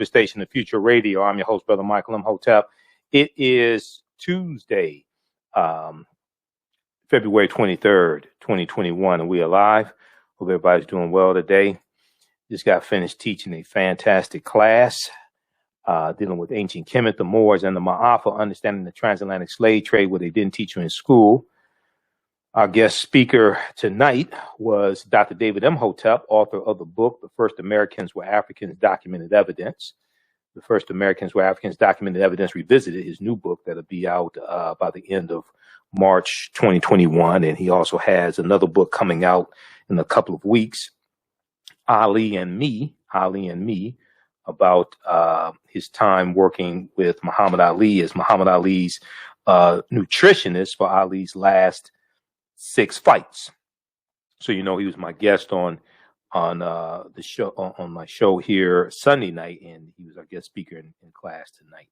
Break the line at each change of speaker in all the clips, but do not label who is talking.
Station of Future Radio. I'm your host, Brother Michael Imhotep. It is Tuesday, February 23rd, 2021, and we are live. Hope everybody's doing well today. Just got finished teaching a fantastic class dealing with ancient Kemet, the Moors, and the Maafa, understanding the transatlantic slave trade, what they didn't teach you in school. Our guest speaker tonight was Dr. David Imhotep, author of the book, The First Americans Were Africans, Documented Evidence. The First Americans Were Africans, Documented Evidence Revisited, his new book that'll be out by the end of March 2021. And he also has another book coming out in a couple of weeks, Ali and Me, about his time working with Muhammad Ali as Muhammad Ali's nutritionist for Ali's last 6 fights. So, you know, he was my guest on the show, on my show here Sunday night, and he was our guest speaker in class tonight.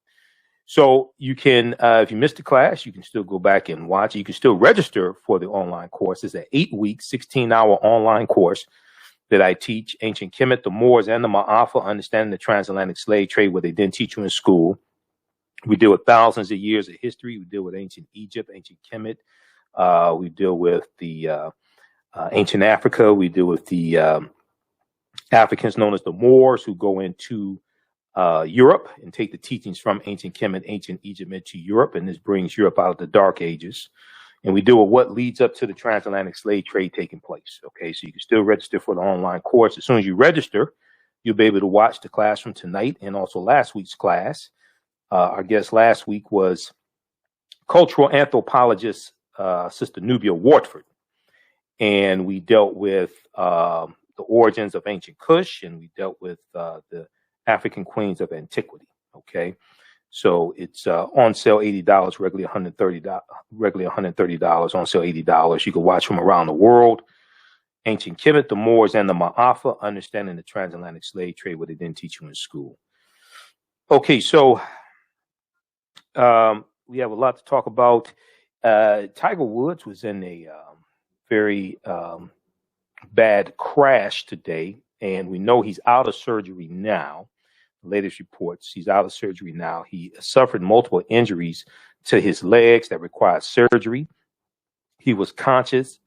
So you can, if you missed the class, you can still go back and watch. You can still register for the online course. It's an 8-week, 16-hour online course that I teach ancient Kemet, the Moors, and the Maafa, understanding the transatlantic slave trade, what they didn't teach you in school. We deal with thousands of years of history. We deal with ancient Egypt, ancient Kemet. We deal with the ancient Africa. We deal with the Africans known as the Moors, who go into Europe and take the teachings from ancient Kemet, ancient Egypt into Europe, and this brings Europe out of the Dark Ages. And we deal with what leads up to the transatlantic slave trade taking place. Okay, so you can still register for the online course. As soon as you register, you'll be able to watch the class from tonight and also last week's class. Our guest last week was cultural anthropologist Sister Nubia Wartford, and we dealt with the origins of ancient Kush, and we dealt with the African queens of antiquity. Okay, so it's on sale $80, regularly $130. Regularly $130, on sale $80. You can watch from around the world. Ancient Kemet, the Moors, and the Maafa, understanding the transatlantic slave trade, what they didn't teach you in school. Okay, so we have a lot to talk about. Tiger Woods was in a very bad crash today, and we know he's out of surgery now. The latest reports, he's out of surgery now. He suffered multiple injuries to his legs that required surgery. He was conscious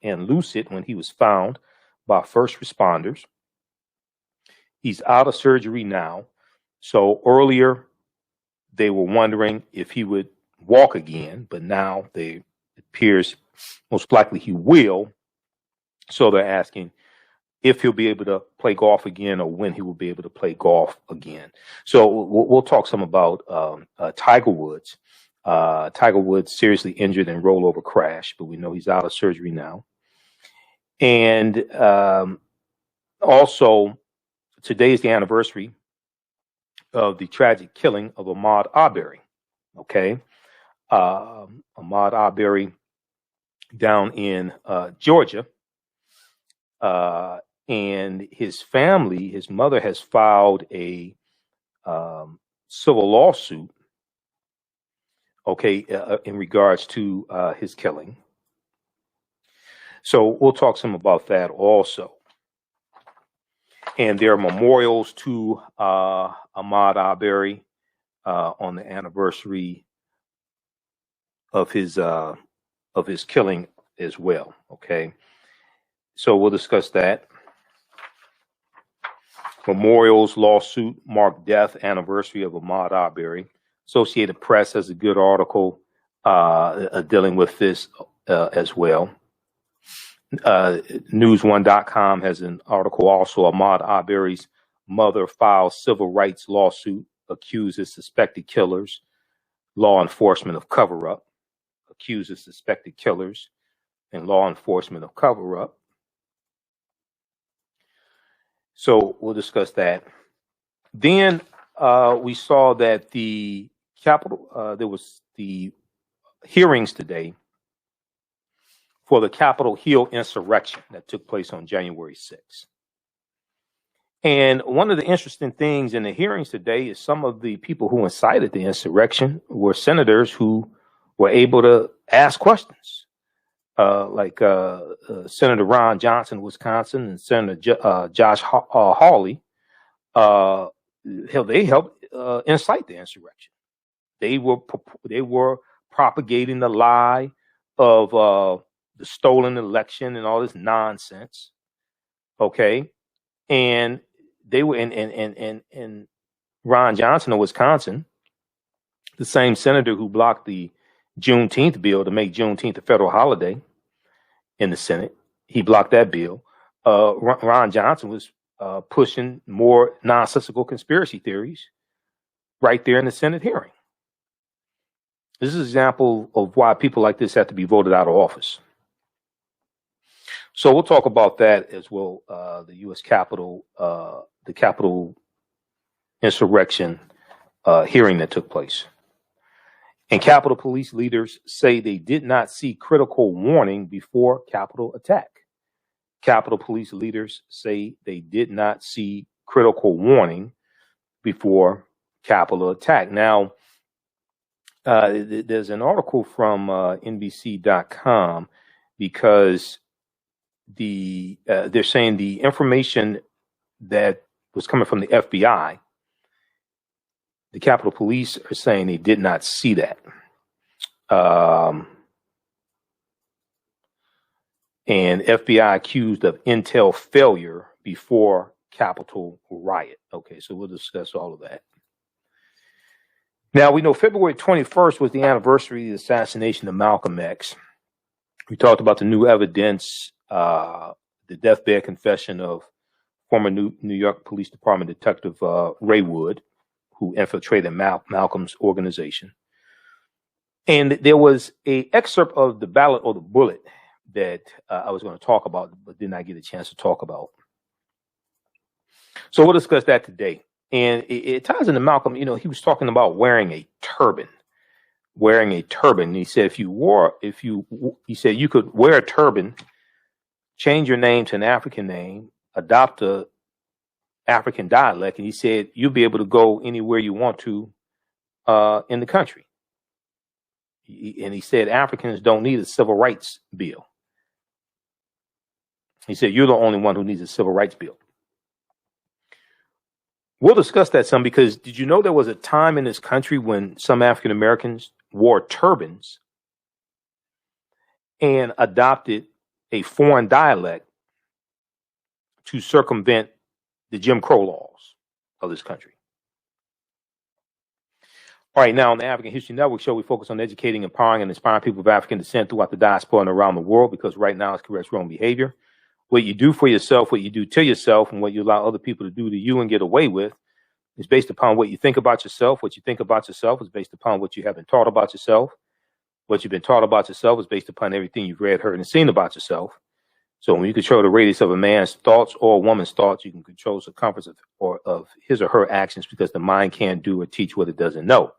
and lucid when he was found by first responders. He's out of surgery now. So earlier, they were wondering if he would walk again, but now it appears most likely he will. So they're asking if he'll be able to play golf again or when he will be able to play golf again. So we'll talk some about Tiger Woods. Tiger Woods seriously injured in rollover crash, but we know he's out of surgery now. And also, today is the anniversary of the tragic killing of Ahmaud Arbery. Okay. Ahmaud Arbery down in Georgia. And his family, his mother has filed a civil lawsuit, okay, in regards to his killing. So we'll talk some about that also. And there are memorials to Ahmaud Arbery on the anniversary of his killing as well. Okay, so we'll discuss that. Memorials lawsuit marked death anniversary of Ahmaud Arbery. Associated Press has a good article dealing with this as well. News1.com has an article also. Ahmaud Arbery's mother files civil rights lawsuit, accuses suspected killers, law enforcement of cover-up, accuses suspected killers, and law enforcement of cover-up. So we'll discuss that. Then we saw that the Capitol, there was the hearings today for the Capitol Hill insurrection that took place on January 6th. And one of the interesting things in the hearings today is some of the people who incited the insurrection were senators who were able to ask questions. Like Senator Ron Johnson, Wisconsin, and Senator Josh Hawley they helped incite the insurrection. They were propagating the lie of the stolen election and all this nonsense. Okay, and they were in Ron Johnson of Wisconsin, the same senator who blocked the Juneteenth bill to make Juneteenth a federal holiday in the Senate. He blocked that bill. Ron Johnson was pushing more nonsensical conspiracy theories right there in the Senate hearing. This is an example of why people like this have to be voted out of office. So we'll talk about that as well. The U.S. Capitol, the Capitol insurrection hearing that took place. And Capitol Police leaders say they did not see critical warning before Capitol attack. Capitol Police leaders say they did not see critical warning before Capitol attack. Now, there's an article from NBC.com because they're saying the information that was coming from the FBI, the Capitol Police are saying they did not see that. And FBI accused of intel failure before Capitol riot. Okay, so we'll discuss all of that. Now, we know February 21st was the anniversary of the assassination of Malcolm X. We talked about the new evidence, the deathbed confession of former New York Police Department Detective Ray Wood, who infiltrated Malcolm's organization. And there was an excerpt of the Ballot or the Bullet that I was going to talk about, but did not get a chance to talk about. So we'll discuss that today. And it ties into Malcolm. You know, he was talking about wearing a turban. And he said, he said you could wear a turban, change your name to an African name, adopt a African dialect, and he said you'll be able to go anywhere you want to in the country. And he said Africans don't need a civil rights bill. He said you're the only one who needs a civil rights bill. We'll discuss that some, because did you know there was a time in this country when some African Americans wore turbans and adopted a foreign dialect to circumvent the Jim Crow laws of this country? All right, now on the African History Network show, we focus on educating, empowering, and inspiring people of African descent throughout the diaspora and around the world, because right now it's corrects wrong behavior. What you do for yourself, what you do to yourself, and what you allow other people to do to you and get away with is based upon what you think about yourself. What you think about yourself is based upon what you have been taught about yourself. What you've been taught about yourself is based upon everything you've read, heard, and seen about yourself. So when you control the radius of a man's thoughts or a woman's thoughts, you can control the circumference of his or her actions, because the mind can't do or teach what it doesn't know.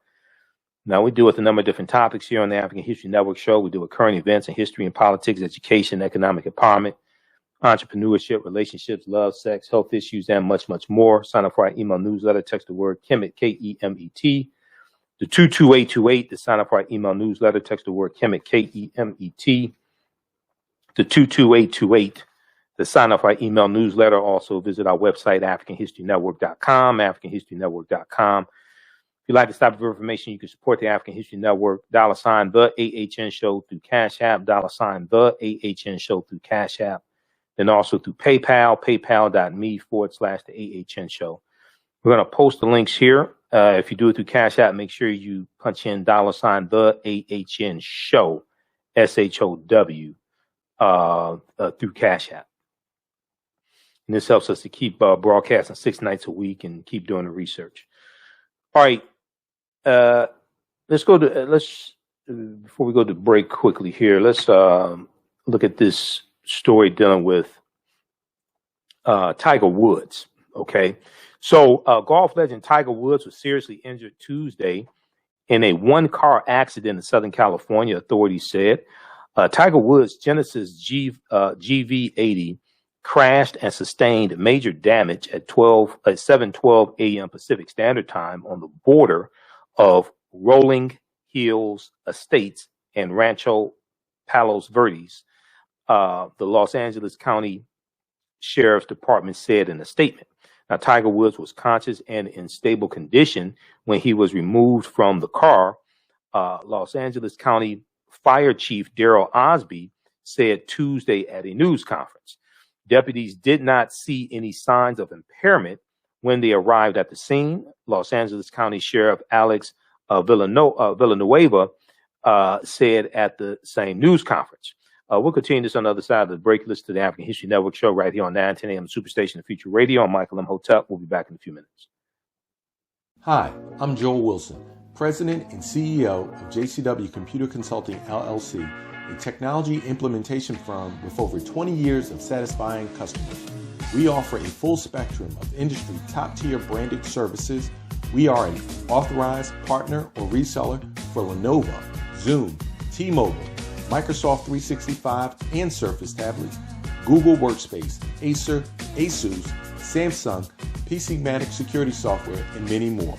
Now, we deal with a number of different topics here on the African History Network show. We deal with current events and history and politics, education, economic empowerment, entrepreneurship, relationships, love, sex, health issues, and much, much more. Sign up for our email newsletter. Text the word Kemet, K-E-M-E-T, to 22828 to sign up for our email newsletter. Text the word Kemet, K-E-M-E-T, to 22828 to sign up for our email newsletter. Also visit our website, AfricanHistoryNetwork.com, AfricanHistoryNetwork.com. If you'd like to stop for information, you can support the African History Network, $ the AHN Show through Cash App, $ the AHN Show through Cash App, and also through PayPal, paypal.me/the AHN Show. We're going to post the links here. If you do it through Cash App, make sure you punch in $ the AHN Show, SHOW, through Cash App. And this helps us to keep broadcasting 6 nights a week and keep doing the research. All right. Before we go to break quickly here, let's look at this story dealing with Tiger Woods. Okay. So golf legend Tiger Woods was seriously injured Tuesday in a one-car accident in Southern California, authorities said. Tiger Woods' Genesis GV80 crashed and sustained major damage at 7:12 a.m. Pacific Standard Time on the border of Rolling Hills Estates and Rancho Palos Verdes, the Los Angeles County Sheriff's Department said in a statement. Now, Tiger Woods was conscious and in stable condition when he was removed from the car. Los Angeles County Fire Chief Darrell Osby said Tuesday at a news conference. Deputies did not see any signs of impairment when they arrived at the scene. Los Angeles County Sheriff Alex Villanueva said at the same news conference. We'll continue this on the other side of the break. Listen to the African History Network show right here on 910 AM Superstation of Future Radio. I'm Michael Imhotep. We'll be back in a few minutes.
Hi, I'm Joel Wilson, President and CEO of JCW Computer Consulting, LLC, a technology implementation firm with over 20 years of satisfying customers. We offer a full spectrum of industry top-tier branded services. We are an authorized partner or reseller for Lenovo, Zoom, T-Mobile, Microsoft 365 and Surface tablets, Google Workspace, Acer, Asus, Samsung, PCmatic security software, and many more.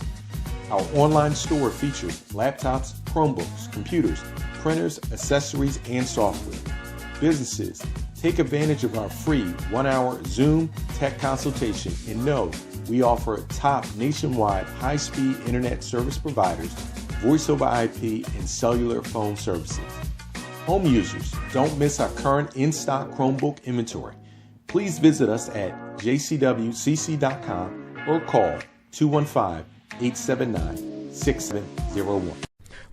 Our online store features laptops, Chromebooks, computers, printers, accessories, and software. Businesses, take advantage of our free 1-hour Zoom tech consultation and know we offer top nationwide high-speed internet service providers, voice over IP, and cellular phone services. Home users, don't miss our current in-stock Chromebook inventory. Please visit us at jcwcc.com or call 215-879-6701.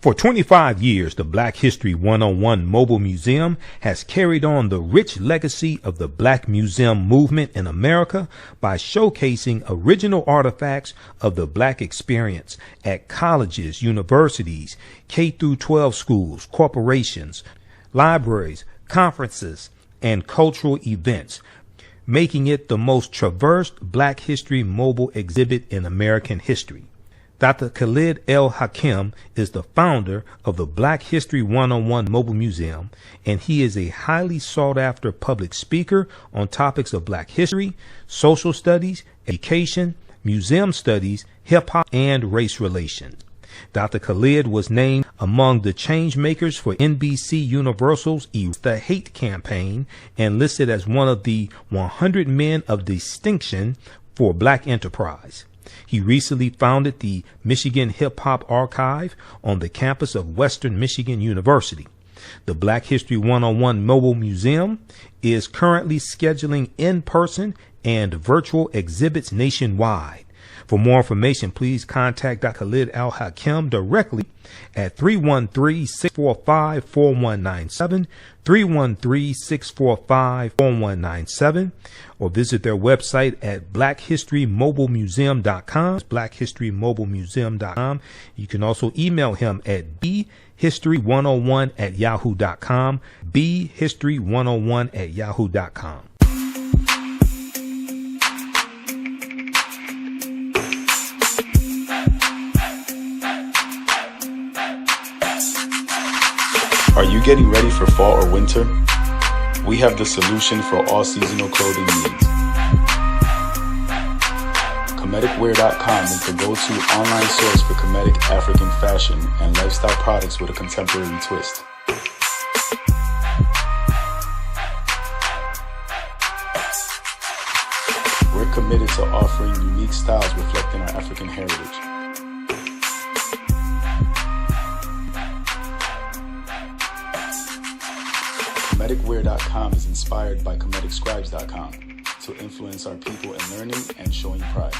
For 25 years, the Black History 101 Mobile Museum has carried on the rich legacy of the Black Museum movement in America by showcasing original artifacts of the Black experience at colleges, universities, K-12 schools, corporations, libraries, conferences, and cultural events, making it the most traversed Black History mobile exhibit in American history. Dr. Khalid El Hakim is the founder of the Black History 101 Mobile Museum, and he is a highly sought-after public speaker on topics of Black history, social studies, education, museum studies, hip-hop, and race relations. Dr. Khalid was named among the change makers for NBC Universal's The Hate campaign and listed as one of the 100 men of distinction for Black enterprise. He recently founded the Michigan Hip Hop Archive on the campus of Western Michigan University. The Black History 101 Mobile Museum is currently scheduling in-person and virtual exhibits nationwide. For more information, please contact Dr. Khalid Al Hakim directly at 313-645-4197, 313-645-4197, or visit their website at blackhistorymobilemuseum.com, blackhistorymobilemuseum.com. You can also email him at bhistory101@yahoo.com, bhistory101@yahoo.com.
Are you getting ready for fall or winter? We have the solution for all seasonal clothing needs. Kemeticwear.com is the go-to online source for Kemetic African fashion and lifestyle products with a contemporary twist. We're committed to offering unique styles reflecting our African heritage. Kemeticwear.com is inspired by KemeticScribes.com to influence our people in learning and showing pride.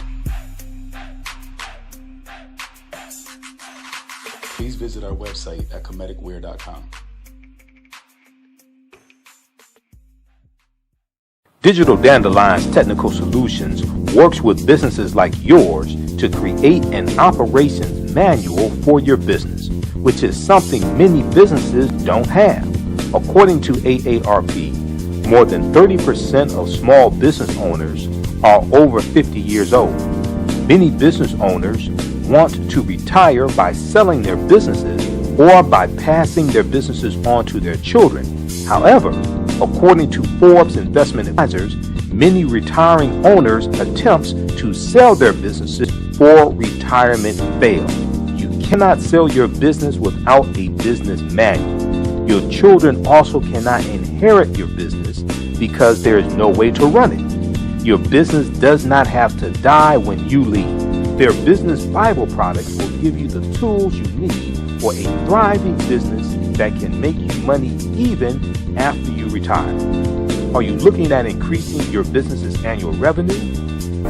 Please visit our website at Kemeticwear.com.
Digital Dandelion's Technical Solutions works with businesses like yours to create an operations manual for your business, which is something many businesses don't have. According to AARP, more than 30% of small business owners are over 50 years old. Many business owners want to retire by selling their businesses or by passing their businesses on to their children. However, according to Forbes Investment Advisors, many retiring owners' attempts to sell their businesses for retirement fail. You cannot sell your business without a business manual. Your children also cannot inherit your business because there is no way to run it. Your business does not have to die when you leave. Their business Bible products will give you the tools you need for a thriving business that can make you money even after you retire. Are you looking at increasing your business's annual revenue?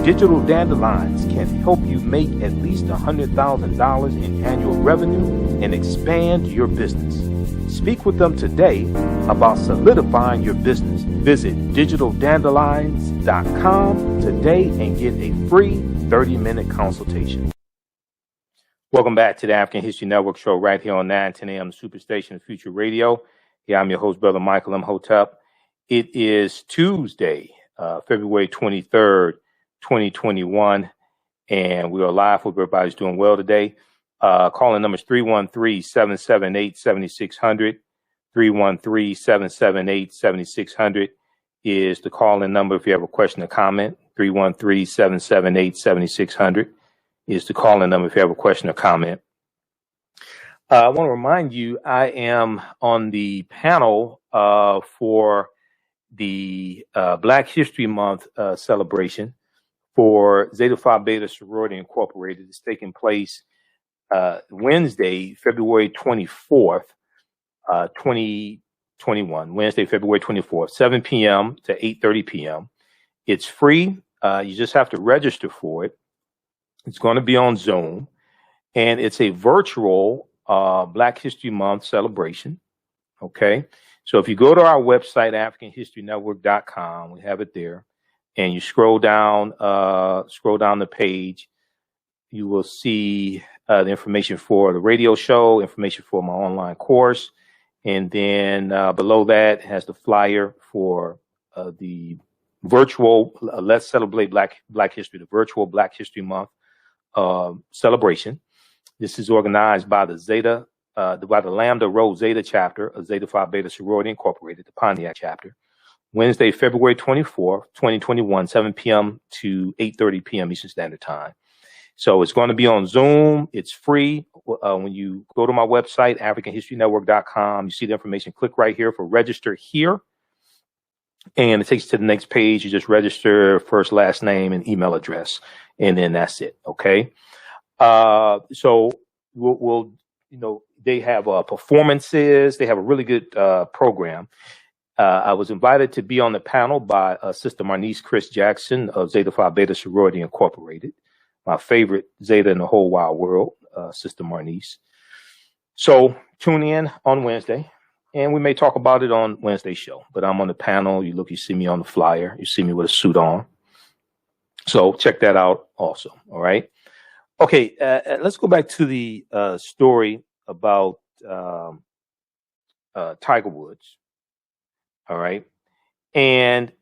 Digital Dandelions can help you make at least $100,000 in annual revenue and expand your business. Speak with them today about solidifying your business. Visit digitaldandelions.com today and get a free 30-minute consultation. Welcome back to the African History Network show right here on 910 AM Superstation Future Radio. Yeah, I'm your host, Brother Michael Imhotep. It is Tuesday, February 23rd, 2021, and we are live. Hope everybody's doing well today. Calling numbers 313-778-7600. 313-778-7600 is the call-in number if you have a question or comment. 313-778-7600 is the call-in number if you have a question or comment. I want to remind you, I am on the panel for the Black History Month celebration for Zeta Phi Beta Sorority Incorporated. It's taking place Wednesday, February 24th, 2021. Wednesday, February 24th, 7 p.m. to 8:30 p.m. It's free. You just have to register for it. It's going to be on Zoom, and it's a virtual Black History Month celebration. Okay, so if you go to our website, AfricanHistoryNetwork.com, we have it there, and you scroll down the page, you will see the information for the radio show, information for my online course, and then below that has the flyer for the virtual Let's Celebrate Black History, the virtual Black History Month celebration. This is organized by the Lambda Rho Zeta chapter of Zeta Phi Beta Sorority Incorporated, the Pontiac chapter. Wednesday, February 24th, 2021, 7 p.m. to 8:30 p.m. Eastern Standard Time. So it's going to be on Zoom. It's free. When you go to my website, AfricanHistoryNetwork.com, you see the information. Click right here for register here. And it takes you to the next page. You just register first, last name, and email address. And then that's it. Okay. So we'll they have performances. They have a really good program. I was invited to be on the panel by Sister Marnice Chris Jackson of Zeta Phi Beta Sorority Incorporated. My favorite Zeta in the whole wide world, Sister Marnice. So tune in on Wednesday, and we may talk about it on Wednesday's show. But I'm on the panel. You see me on the flyer. You see me with a suit on. So check that out also. All right. Okay, let's go back to the story about Tiger Woods. All right. And,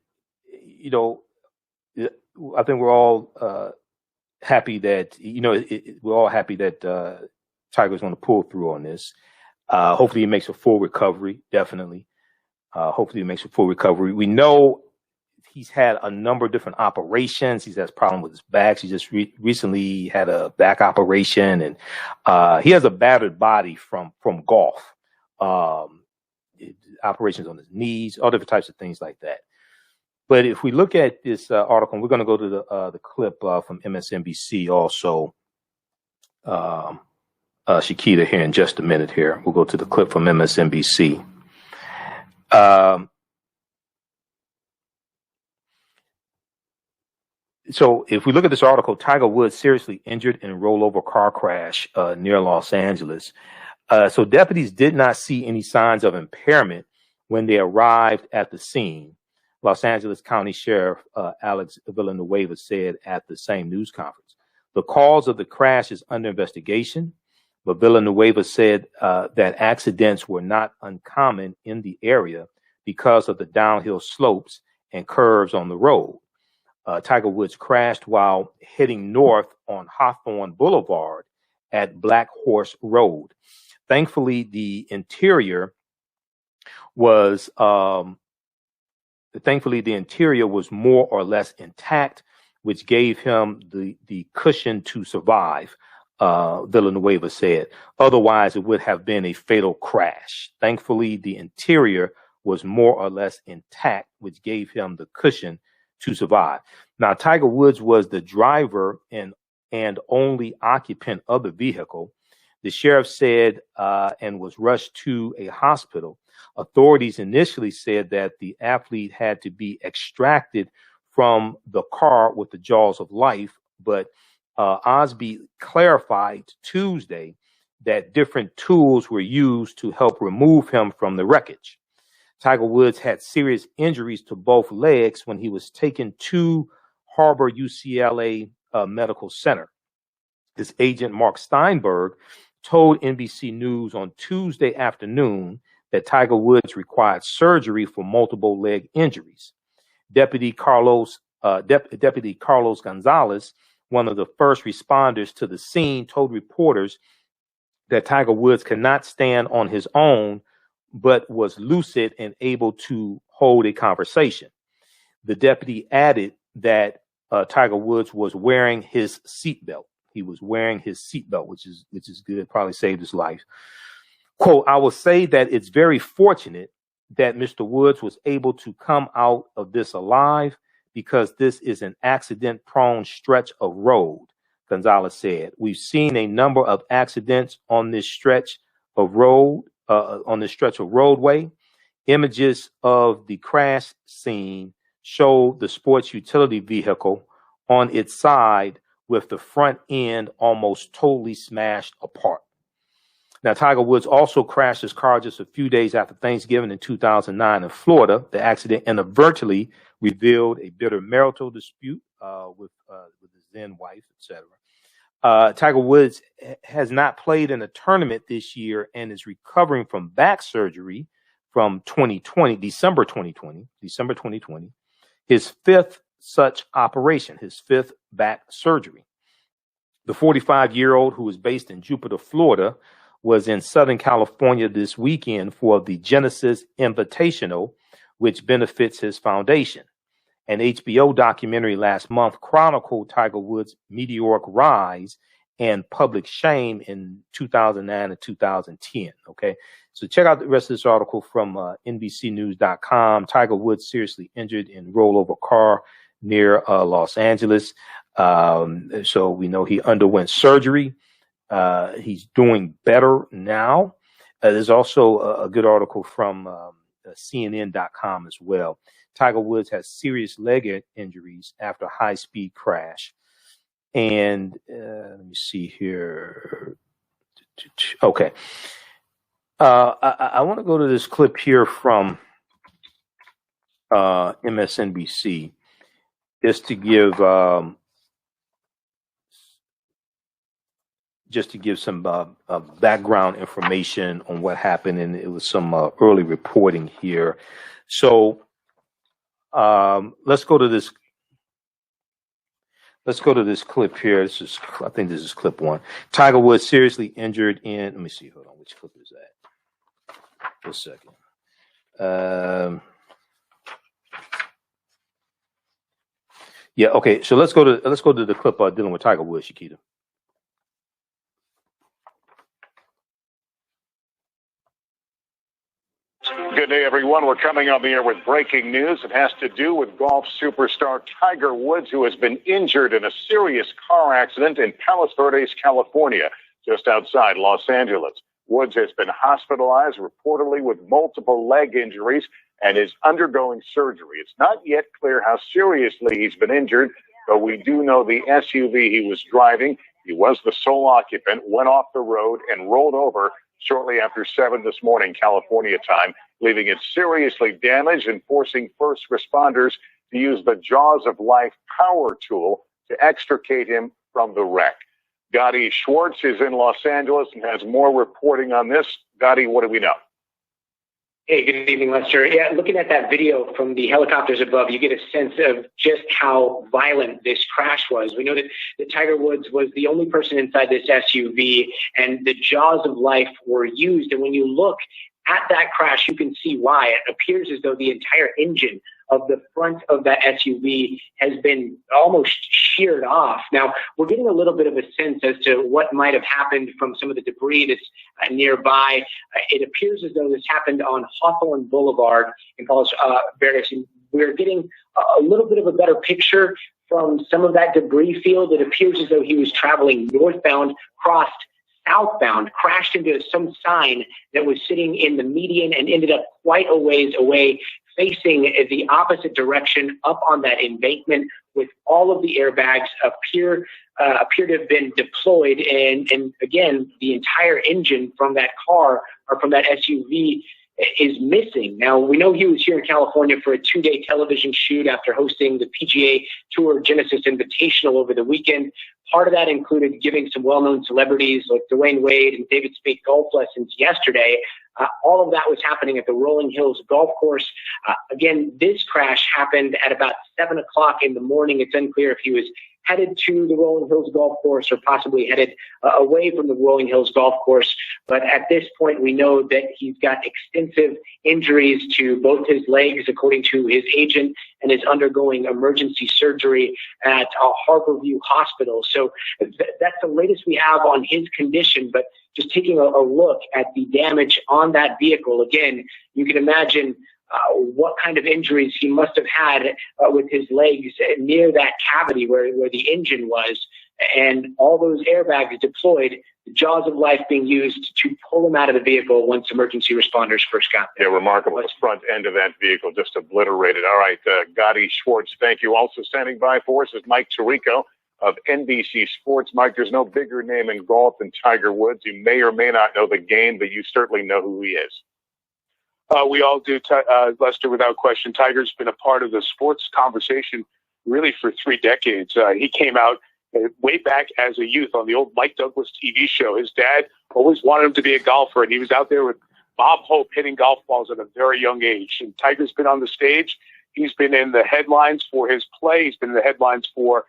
I think we're all happy that, we're all happy that Tiger's going to pull through on this. Hopefully he makes a full recovery. Definitely. Hopefully he makes a full recovery. We know he's had a number of different operations. He's had problems with his back. He just recently had a back operation, and he has a battered body from golf. Operations on his knees, all different types of things like that. But if we look at this article, and we're going to go to the clip from MSNBC also, Shakita, here in just a minute here. We'll go to the clip from MSNBC. So if we look at this article, Tiger Woods seriously injured in rollover car crash near Los Angeles. So deputies did not see any signs of impairment when they arrived at the scene. Los Angeles County Sheriff Alex Villanueva said at the same news conference. The cause of the crash is under investigation, but Villanueva said that accidents were not uncommon in the area because of the downhill slopes and curves on the road. Tiger Woods crashed while heading north on Hawthorne Boulevard at Black Horse Road. Thankfully, the interior was more or less intact, which gave him the cushion to survive, Villanueva said. Otherwise, it would have been a fatal crash. Thankfully, the interior was more or less intact, which gave him the cushion to survive. Now, Tiger Woods was the driver and only occupant of the vehicle. The sheriff said and was rushed to a hospital. Authorities initially said that the athlete had to be extracted from the car with the jaws of life, but Osby clarified Tuesday that different tools were used to help remove him from the wreckage. Tiger Woods had serious injuries to both legs when he was taken to Harbor UCLA Medical Center. His agent, Mark Steinberg, told NBC News on Tuesday afternoon that Tiger Woods required surgery for multiple leg injuries. Deputy Carlos Gonzalez, one of the first responders to the scene, told reporters that Tiger Woods could not stand on his own, but was lucid and able to hold a conversation. The deputy added that Tiger Woods was wearing his seatbelt. He was wearing his seatbelt, which is good. Probably saved his life. Quote, I will say that it's very fortunate that Mr. Woods was able to come out of this alive because this is an accident-prone stretch of road, Gonzalez said. We've seen a number of accidents on this stretch of road, roadway. Images of the crash scene show the sports utility vehicle on its side with the front end almost totally smashed apart. Now, Tiger Woods also crashed his car just a few days after Thanksgiving in 2009 in Florida. The accident inadvertently revealed a bitter marital dispute with his then wife, etc. Tiger Woods has not played in a tournament this year and is recovering from back surgery from December 2020, his fifth such operation, his fifth back surgery. The 45-year-old, who is based in Jupiter, Florida, was in Southern California this weekend for the Genesis Invitational, which benefits his foundation. An HBO documentary last month chronicled Tiger Woods' meteoric rise and public shame in 2009 and 2010. Okay, so check out the rest of this article from NBCnews.com. Tiger Woods seriously injured in rollover car near Los Angeles. So we know he underwent surgery. He's doing better now. There's also a good article from CNN.com as well. Tiger Woods has serious leg injuries after a high-speed crash. And let me see here. Okay. I want to go to this clip here from MSNBC just to give some background information on what happened, and it was some early reporting here. So let's go to this. Let's go to this clip here. I think this is clip one. Tiger Woods seriously injured in. Let me see. Hold on. Which clip is that? Just a second. Yeah. Okay. So let's go to the clip dealing with Tiger Woods, Shakita.
Good day, everyone. We're coming on the air with breaking news. It has to do with golf superstar Tiger Woods, who has been injured in a serious car accident in Palos Verdes, California, just outside Los Angeles. Woods has been hospitalized, reportedly with multiple leg injuries, and is undergoing surgery. It's not yet clear how seriously he's been injured, but we do know the SUV he was driving, he was the sole occupant, went off the road and rolled over shortly after 7 this morning, California time, leaving it seriously damaged and forcing first responders to use the Jaws of Life power tool to extricate him from the wreck. Gotti Schwartz is in Los Angeles and has more reporting on this. Gotti, what do we know?
Hey, good evening, Lester. Yeah, looking at that video from the helicopters above, you get a sense of just how violent this crash was. We know that Tiger Woods was the only person inside this SUV, and the Jaws of Life were used. And when you look at that crash, you can see why. It appears as though the entire engine of the front of that SUV has been almost sheared off. Now, we're getting a little bit of a sense as to what might have happened from some of the debris that's nearby. It appears as though this happened on Hawthorne Boulevard in Palos Verdes. we're getting a little bit of a better picture from some of that debris field. It appears as though he was traveling northbound, crossed southbound, crashed into some sign that was sitting in the median and ended up quite a ways away, facing the opposite direction up on that embankment, with all of the airbags appear to have been deployed. And again, the entire engine from that car or from that SUV is missing. Now, we know he was here in California for a 2-day television shoot after hosting the PGA Tour Genesis Invitational over the weekend. Part of that included giving some well-known celebrities like Dwayne Wade and David Spade golf lessons yesterday. All of that was happening at the Rolling Hills golf course. Again, this crash happened at about 7 o'clock in the morning. It's unclear if he was headed to the Rolling Hills golf course or possibly headed away from the Rolling Hills golf course. But at this point, we know that he's got extensive injuries to both his legs, according to his agent, and is undergoing emergency surgery at Harborview Hospital. So that's the latest we have on his condition. But just taking a look at the damage on that vehicle, again, you can imagine what kind of injuries he must have had with his legs near that cavity where the engine was, and all those airbags deployed, the jaws of life being used to pull him out of the vehicle once emergency responders first got there.
Yeah, remarkable. The front end of that vehicle just obliterated. All right, Gotti Schwartz, thank you. Also standing by for us is Mike Tirico of NBC Sports. Mike, there's no bigger name in golf than Tiger Woods. You may or may not know the game, but you certainly know who he is.
We all do, Lester, without question. Tiger's been a part of the sports conversation really for 3 decades. He came out way back as a youth on the old Mike Douglas TV show. His dad always wanted him to be a golfer, and he was out there with Bob Hope hitting golf balls at a very young age. And Tiger's been on the stage. He's been in the headlines for his play. He's been in the headlines for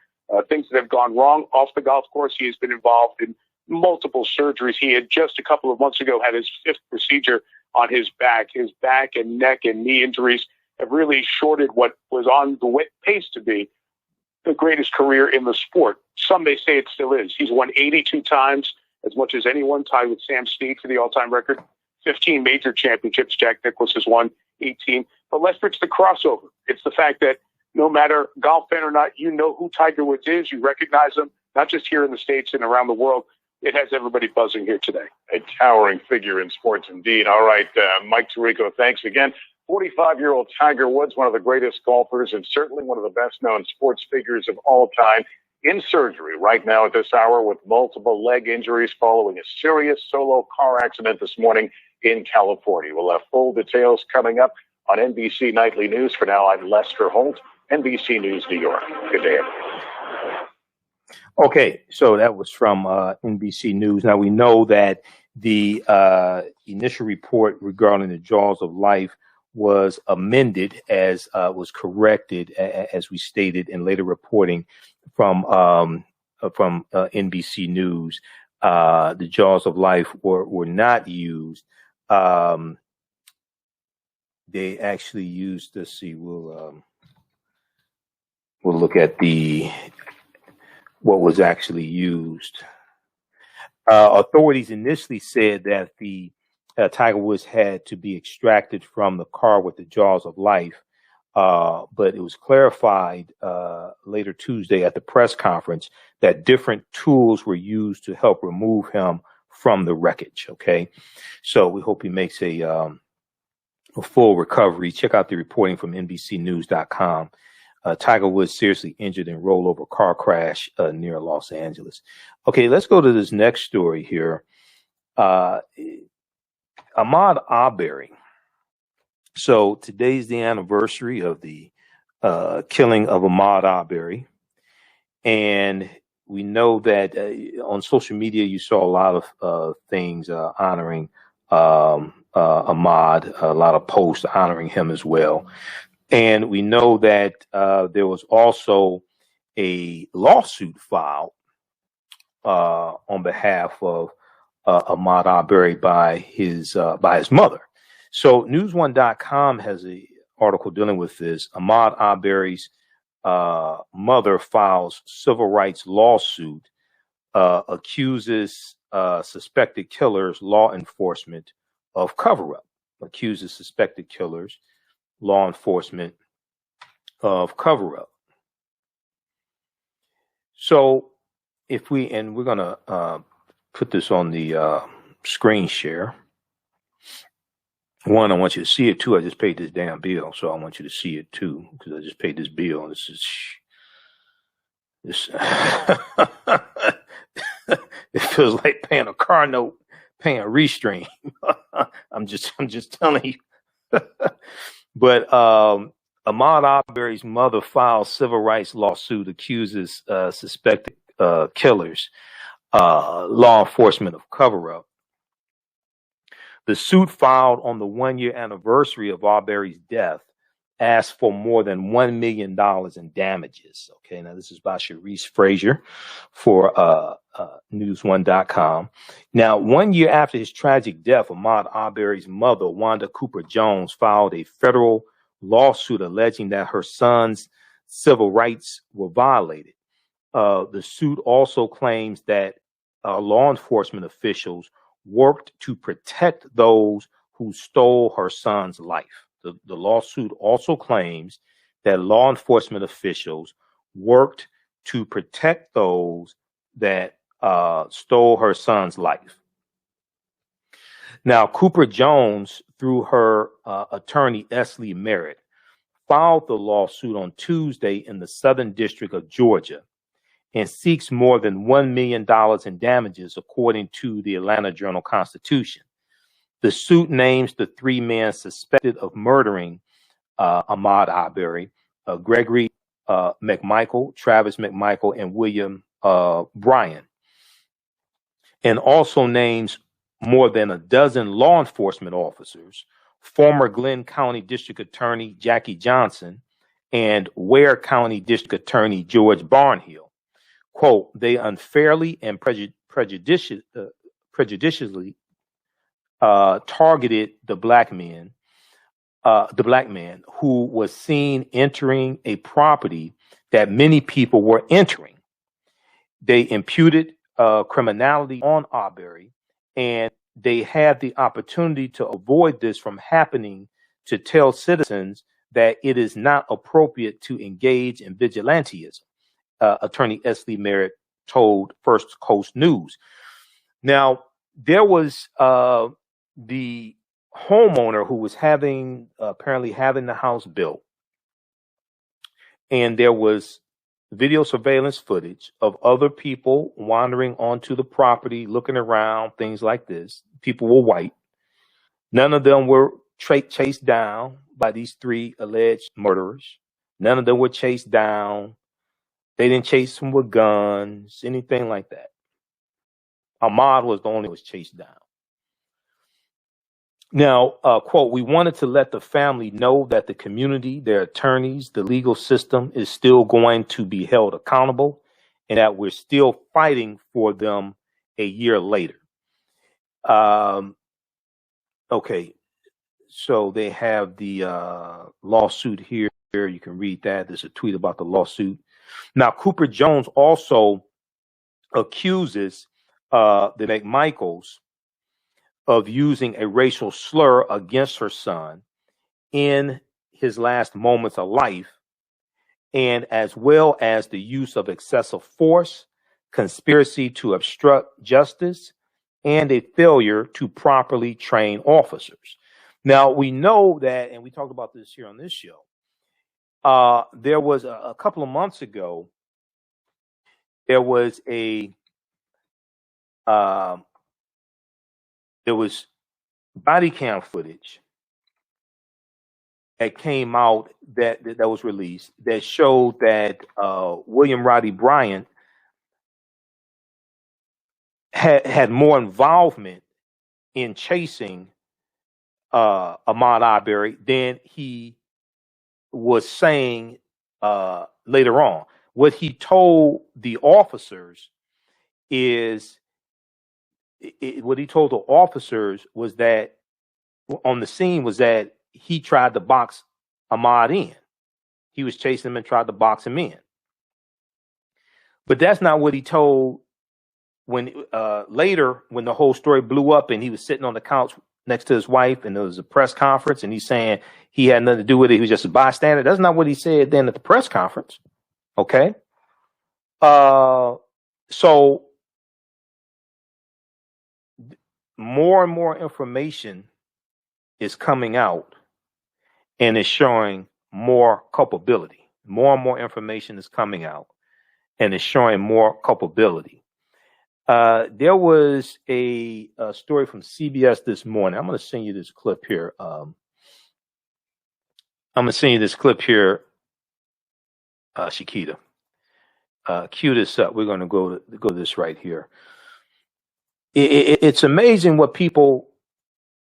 things that have gone wrong off the golf course. He has been involved in multiple surgeries. He had just a couple of months ago had his 5th procedure on his back. His back and neck and knee injuries have really shorted what was on the pace to be the greatest career in the sport. Some may say it still is. He's won 82 times, as much as anyone, tied with Sam Snead for the all-time record. 15 major championships. Jack Nicklaus has won 18. But Lester, it's the crossover. It's the fact that no matter golf fan or not, you know who Tiger Woods is. You recognize him, not just here in the States and around the world. It has everybody buzzing here today.
A towering figure in sports indeed. All right, Mike Tirico, thanks again. 45-year-old Tiger Woods, one of the greatest golfers and certainly one of the best-known sports figures of all time, in surgery right now at this hour with multiple leg injuries following a serious solo car accident this morning in California. We'll have full details coming up on NBC Nightly News. For now, I'm Lester Holt, NBC News, New York. Good day, everyone.
Okay, so that was from NBC News. Now, we know that the initial report regarding the jaws of life was amended, as was corrected, as we stated in later reporting from NBC News. The jaws of life were not used. They actually used, let's see, we'll look at what was actually used. Authorities initially said that the Tiger Woods had to be extracted from the car with the jaws of life, but it was clarified later Tuesday at the press conference that different tools were used to help remove him from the wreckage. Okay, so we hope he makes a full recovery. Check out the reporting from NBCnews.com. Tiger Woods seriously injured in rollover car crash near Los Angeles. Okay, let's go to this next story here. Ahmaud Arbery. So today's the anniversary of the killing of Ahmaud Arbery. And we know that on social media, you saw a lot of things honoring Ahmaud, a lot of posts honoring him as well. And we know that there was also a lawsuit filed on behalf of Ahmaud Arbery by his mother. So News1.com has an article dealing with this. Ahmaud Arbery's mother files civil rights lawsuit, accuses suspected killers, law enforcement of cover-up. Accuses suspected killers, law enforcement of cover-up. So if we're going to put this on the screen share. One, I want you to see it. Two, I just paid this damn bill, so I want you to see it too, because I just paid this bill. This it feels like paying a car note, paying a restream. I'm just telling you. But Ahmaud Arbery's mother filed civil rights lawsuit, accuses suspected killers, law enforcement of cover-up. The suit, filed on the 1-year anniversary of Arbery's death, asked for more than $1 million in damages. Okay, now this is by Sharice Frazier for News1.com. Now, 1 year after his tragic death, Ahmaud Arbery's mother, Wanda Cooper Jones, filed a federal lawsuit alleging that her son's civil rights were violated. The suit also claims that law enforcement officials worked to protect those who stole her son's life. The lawsuit also claims that law enforcement officials worked to protect those that stole her son's life. Now, Cooper Jones, through her attorney Esley Merritt, filed the lawsuit on Tuesday in the Southern District of Georgia and seeks more than $1 million in damages, according to the Atlanta Journal-Constitution. The suit names the three men suspected of murdering Ahmaud Arbery, Gregory McMichael, Travis McMichael, and William Bryan, and also names more than a dozen law enforcement officers, former Glenn County District Attorney Jackie Johnson and Ware County District Attorney George Barnhill. Quote, they unfairly and prejudicially targeted the black man who was seen entering a property that many people were entering. They imputed criminality on Arbery, and they had the opportunity to avoid this from happening to tell citizens that it is not appropriate to engage in vigilantism. Attorney Esley Merritt told First Coast News. Now, there was the homeowner who was apparently having the house built, and there was video surveillance footage of other people wandering onto the property, looking around, things like this. People were white. None of them were chased down by these three alleged murderers. None of them were chased down. They didn't chase them with guns, anything like that. Ahmaud was the only one who was chased down. Now, quote, we wanted to let the family know that the community, their attorneys, the legal system is still going to be held accountable, and that we're still fighting for them a year later. Okay, so they have the lawsuit here. You can read that. There's a tweet about the lawsuit. Now, Cooper Jones also accuses the McMichaels of using a racial slur against her son in his last moments of life, and as well as the use of excessive force, conspiracy to obstruct justice, and a failure to properly train officers. Now, we know that, and we talked about this here on this show, there was a couple of months ago, there was body cam footage that came out that was released that showed that William Roddy Bryant had more involvement in chasing Ahmaud Arbery than he was saying later on. What he told the officers was that on the scene was that he tried to box Ahmaud in. He was chasing him and tried to box him in. But that's not what he told when later, when the whole story blew up and he was sitting on the couch next to his wife, and there was a press conference, and he's saying he had nothing to do with it. He was just a bystander. That's not what he said then at the press conference. Okay. So more and more information is coming out and is showing more culpability. More and more information is coming out and is showing more culpability. There was a story from CBS this morning. I'm going to send you this clip here. Shakita. Cue this up. We're going to go this right here. It's amazing what people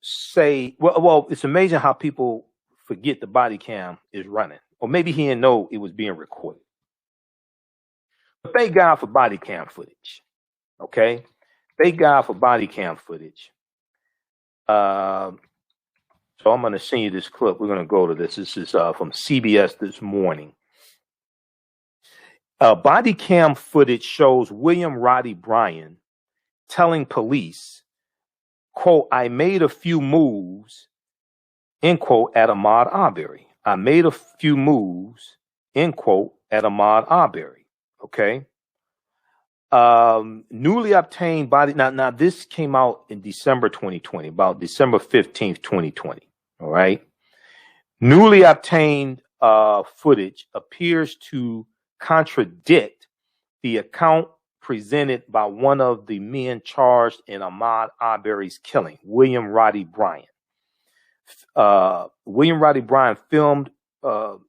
say. Well, it's amazing how people forget the body cam is running, or maybe he didn't know it was being recorded. But thank God for body cam footage. Okay, thank God for body cam footage. So I'm going to send you this clip. We're going to go to this. This is from CBS this morning. Body cam footage shows William Roddy Bryan telling police, quote, "I made a few moves," end quote, at Ahmaud Arbery. I made a few moves, end quote, at Ahmaud Arbery. Okay. Newly obtained body. Now this came out in December 2020, about December 15th, 2020. All right. Newly obtained footage appears to contradict the account presented by one of the men charged in Ahmaud Arbery's killing, William Roddy Bryan. William Roddy Bryan filmed Ahmaud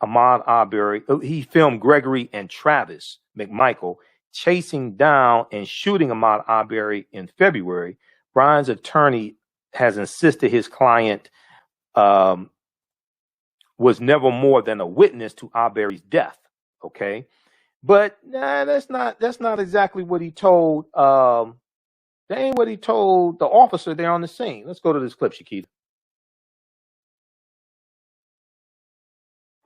Arbery. He filmed Gregory and Travis McMichael chasing down and shooting Ahmaud Arbery in February. Bryan's attorney has insisted his client was never more than a witness to Arbery's death. Okay, but that's not exactly what he told. That ain't what he told the officer there on the scene. Let's go to this clip, Shakita.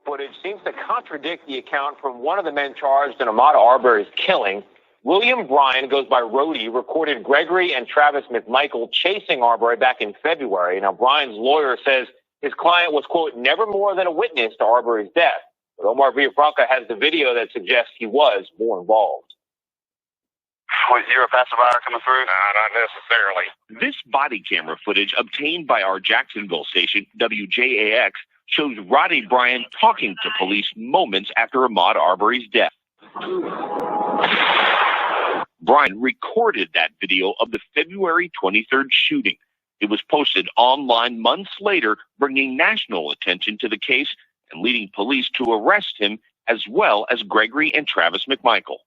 Footage seems to contradict the account from one of the men charged in Ahmaud Arbery's killing. William Bryan, goes by Rhodey, recorded Gregory and Travis McMichael chasing Arbery back in February. Now, Bryan's lawyer says his client was, quote, never more than a witness to Arbery's death. But Omar Villafranca has the video that suggests he was more involved.
Was your pacifier coming through? Not necessarily.
This body camera footage obtained by our Jacksonville station, WJAX, shows Roddy Bryan talking to police moments after Ahmaud Arbery's death. Bryan recorded that video of the February 23rd shooting. It was posted online months later, bringing national attention to the case and leading police to arrest him, as well as Gregory and Travis McMichael.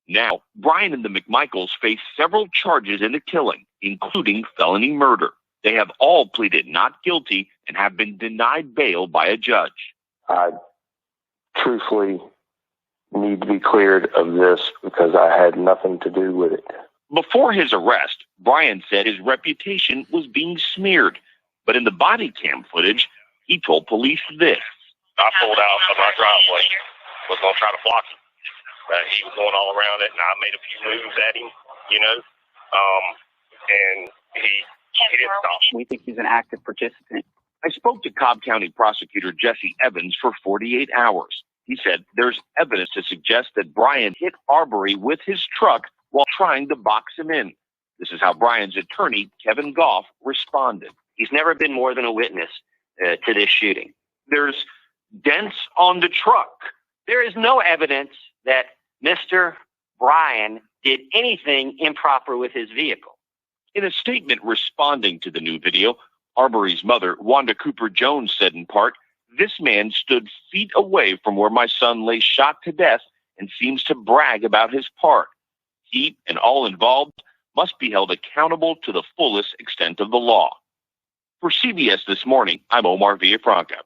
Now, Bryan and the McMichaels face several charges in the killing, including felony murder. They have all pleaded not guilty and have been denied bail by a judge.
I truthfully need to be cleared of this because I had nothing to do with it.
Before his arrest, Bryan said his reputation was being smeared. But in the body cam footage, he told police this.
I pulled out of my driveway, was going to try to block him. He was going all around it, and I made a few moves at him, and he didn't stop.
We think he's an active participant.
I spoke to Cobb County Prosecutor Jesse Evans for 48 hours. He said there's evidence to suggest that Bryan hit Arbery with his truck while trying to box him in. This is how Bryan's attorney, Kevin Goff, responded.
He's never been more than a witness to this shooting.
There's dents on the truck.
There is no evidence that Mr. Bryan did anything improper with his vehicle.
In a statement responding to the new video, Arbery's mother, Wanda Cooper Jones, said in part, "This man stood feet away from where my son lay shot to death and seems to brag about his part. He and all involved must be held accountable to the fullest extent of the law." For CBS This Morning, I'm Omar Villafranca.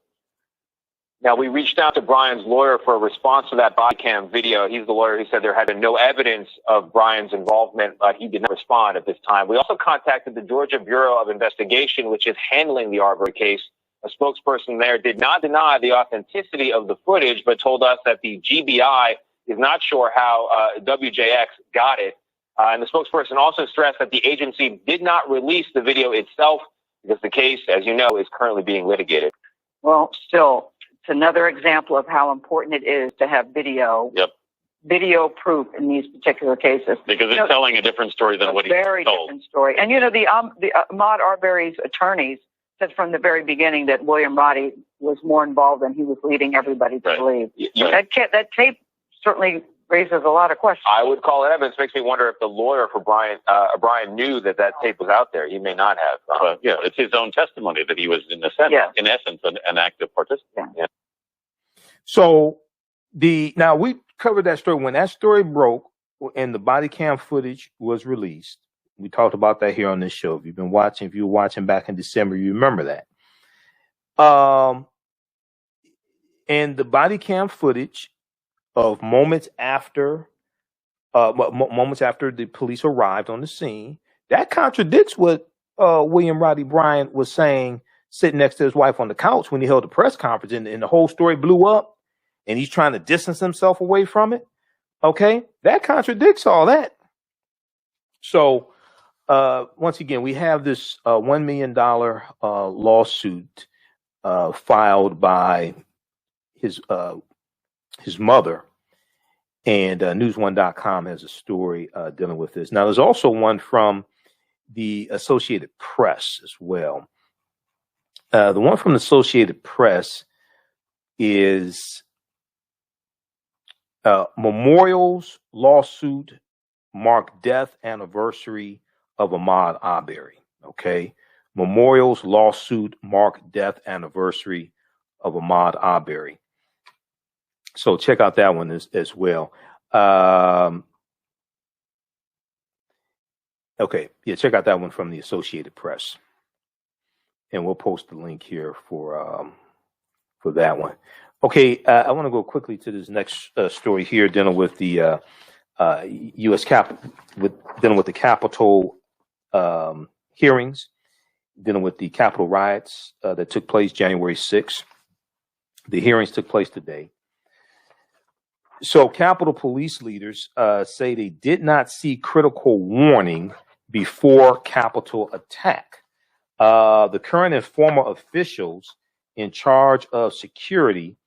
Now, we reached out to Bryan's lawyer for a response to that body cam video. He's the lawyer who said there had been no evidence of Bryan's involvement, but he did not respond at this time. We also contacted the Georgia Bureau of Investigation, which is handling the Arbery case. A spokesperson there did not deny the authenticity of the footage, but told us that the GBI is not sure how WJX got it. And the spokesperson also stressed that the agency did not release the video itself because the case, as you know, is currently being litigated.
Well, still, it's another example of how important it is to have video.
Yep.
Video proof in these particular cases.
Because it's telling a different story than what he told.
Very different story. And, the Ahmaud Arbery's attorneys said from the very beginning that William Roddy was more involved than he was leading everybody to believe. That tape certainly raises a lot of questions.
I would call it evidence. Makes me wonder if the lawyer for Brian knew that tape was out there. He may not have.
It's his own testimony that he was, in essence, an active participant. Yeah.
So now we covered that story when that story broke and the body cam footage was released. We talked about that here on this show. If you were watching back in December, you remember that. And the body cam footage of moments after the police arrived on the scene, that contradicts what William Roddy Bryant was saying sitting next to his wife on the couch when he held a press conference, and the whole story blew up, and he's trying to distance himself away from it. Okay, that contradicts all that. So once again, we have this $1 million lawsuit filed by his mother, and News1.com has a story dealing with this. Now, there's also one from the Associated Press as well. The one from the Associated Press is Memorial's lawsuit marked death anniversary of Ahmaud Arbery. Okay, Memorial's lawsuit marked death anniversary of Ahmaud Arbery. So check out that one as well. Check out that one from the Associated Press, and we'll post the link here for that one. Okay, I want to go quickly to this next story here, dealing with the U.S. dealing with the Capitol hearings, dealing with the Capitol riots that took place January 6th. The hearings took place today. So Capitol police leaders say they did not see critical warning before Capitol attack. The current and former officials in charge of security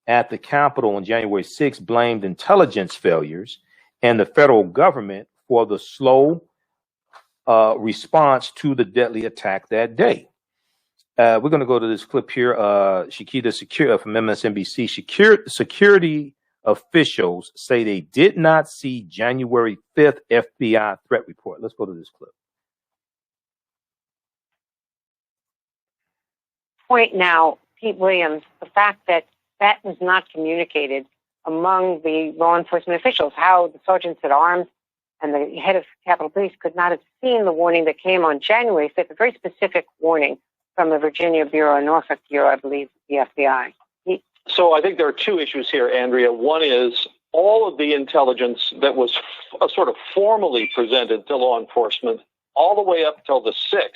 at the Capitol on January 6th blamed intelligence failures and the federal government for the slow response to the deadly attack that day. We're going to go to this clip here. Shakita from MSNBC. Security officials say they did not see January 5th FBI threat report. Let's go to this clip.
Point now, Pete Williams, the fact that was not communicated among the law enforcement officials, how the sergeants at arms and the head of Capitol Police could not have seen the warning that came on January 5th, a very specific warning from the Virginia Bureau and Norfolk Bureau, I believe, the FBI.
So I think there are two issues here, Andrea. One is all of the intelligence that was sort of formally presented to law enforcement all the way up till the 6th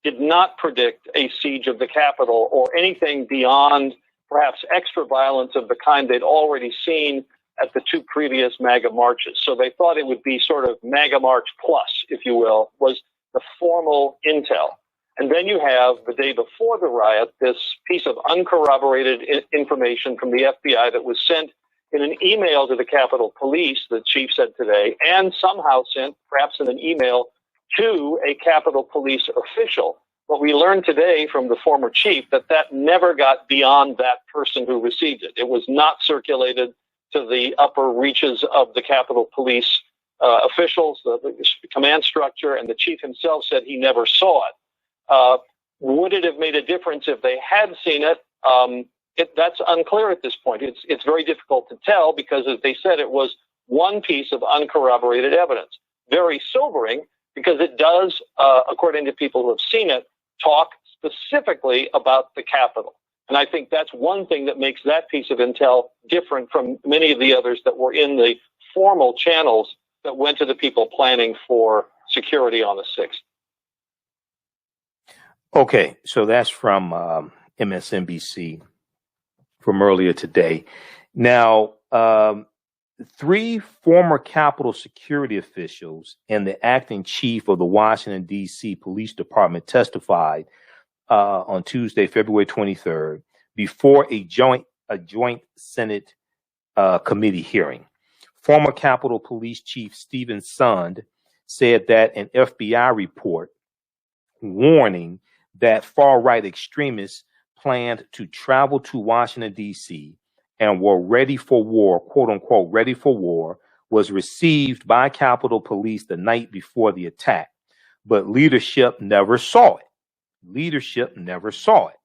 did not predict a siege of the Capitol or anything beyond perhaps extra violence of the kind they'd already seen at the two previous MAGA marches. So they thought it would be sort of MAGA March Plus, if you will, was the formal intel. And then you have, the day before the riot, this piece of uncorroborated information from the FBI that was sent in an email to the Capitol Police, the chief said today, and somehow sent, perhaps in an email, to a Capitol Police official. But we learned today from the former chief that never got beyond that person who received it. It was not circulated to the upper reaches of the Capitol Police officials, the command structure, and the chief himself said he never saw it. Would it have made a difference if they had seen it? That's unclear at this point. It's very difficult to tell because, as they said, it was one piece of uncorroborated evidence. Very sobering because it does, according to people who have seen it, talk specifically about the Capitol. And I think that's one thing that makes that piece of intel different from many of the others that were in the formal channels that went to the people planning for security on the 6th.
Okay, so that's from MSNBC from earlier today. Now, 3 former Capitol security officials and the acting chief of the Washington, D.C. Police Department testified on Tuesday, February 23rd, before a joint Senate committee hearing. Former Capitol Police Chief Stephen Sund said that an FBI report warning that far-right extremists planned to travel to Washington, D.C. and were ready for war, quote unquote, ready for war, was received by Capitol Police the night before the attack. But leadership never saw it. Leadership never saw it.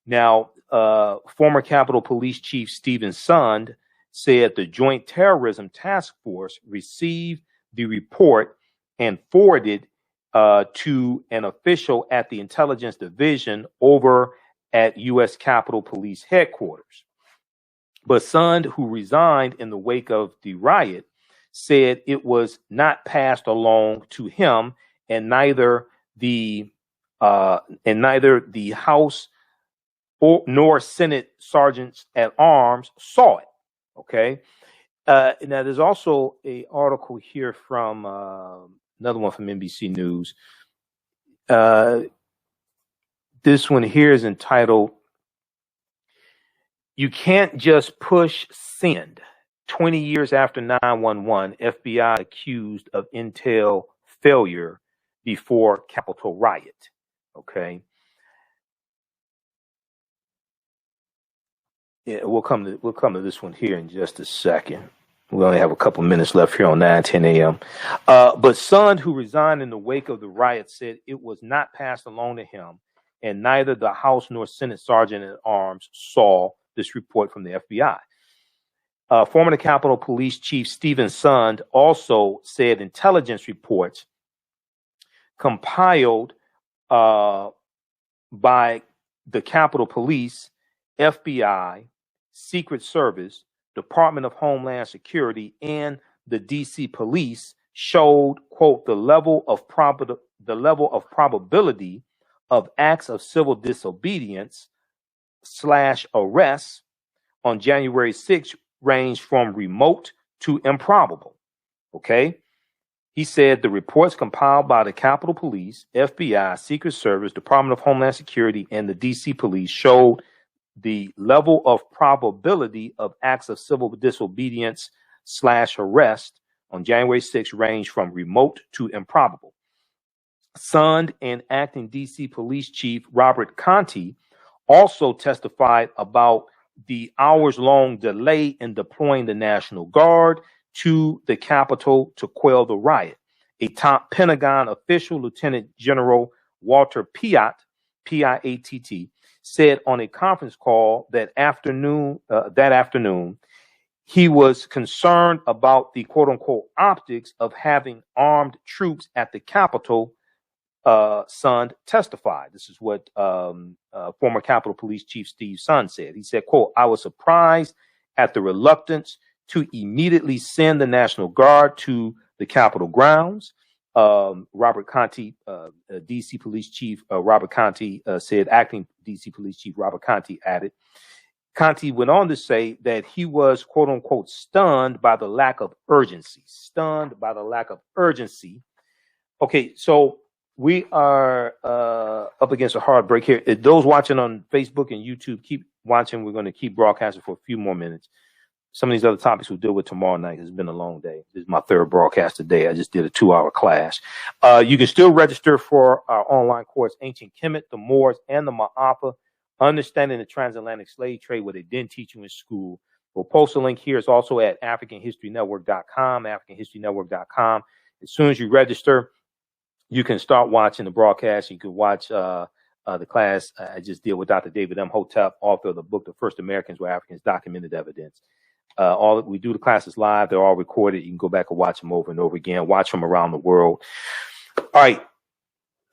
Now, former Capitol Police Chief Stephen Sund said the Joint Terrorism Task Force received the report and forwarded to an official at the Intelligence Division over at U.S. Capitol Police Headquarters. But Sund, who resigned in the wake of the riot, said it was not passed along to him, and neither the House nor Senate sergeants at arms saw it. Okay. Now there's also a article here from another one from NBC News. This one here is entitled, "You Can't Just Push Send. 20 years after 9/11, FBI accused of intel failure before Capitol riot." Okay. Yeah, we'll come to this one here in just a second. We only have a couple minutes left here on 9:10 a.m. But Sund, who resigned in the wake of the riot, said it was not passed along to him, and neither the House nor Senate sergeant at arms saw this report from the FBI. Former Capitol Police Chief Stephen Sund also said intelligence reports compiled by the Capitol Police, FBI, Secret Service, Department of Homeland Security, and the DC Police showed, quote, the level of probability of acts of civil disobedience / arrests on January 6th ranged from remote to improbable. Okay. He said the reports compiled by the Capitol Police, FBI, Secret Service, Department of Homeland Security, and the DC Police showed the level of probability of acts of civil disobedience / arrest on January 6th ranged from remote to improbable. Sund and acting DC Police Chief Robert Conti also testified about the hours-long delay in deploying the National Guard to the Capitol to quell the riot. A top Pentagon official, Lieutenant General Walter Piatt, P-I-A-T-T, said on a conference call that afternoon, he was concerned about the quote-unquote optics of having armed troops at the Capitol. Sund testified. This is what former Capitol Police Chief Steve Sund said. He said, quote, "I was surprised at the reluctance to immediately send the National Guard to the Capitol grounds." Robert Conti, DC Police Chief Robert Conti said, acting DC Police Chief Robert Conti added. Conti went on to say that he was, quote unquote, stunned by the lack of urgency. Stunned by the lack of urgency. Okay, so we are up against a hard break here. Those watching on Facebook and YouTube, keep watching. We're going to keep broadcasting for a few more minutes. Some of these other topics we'll deal with tomorrow night. It's been a long day. This is my third broadcast today. I just did a 2-hour class. You can still register for our online course, Ancient Kemet, the Moors, and the Maafa, Understanding the Transatlantic Slave Trade, what they didn't teach you in school. We'll post a link here. It's also at AfricanHistoryNetwork.com, AfricanHistoryNetwork.com. As soon as you register, you can start watching the broadcast. You can watch the class I just did with Dr. David Imhotep, author of the book, The First Americans Were Africans, Documented Evidence. All we do the classes live. They're all recorded. You can go back and watch them over and over again. Watch them around the world. All right.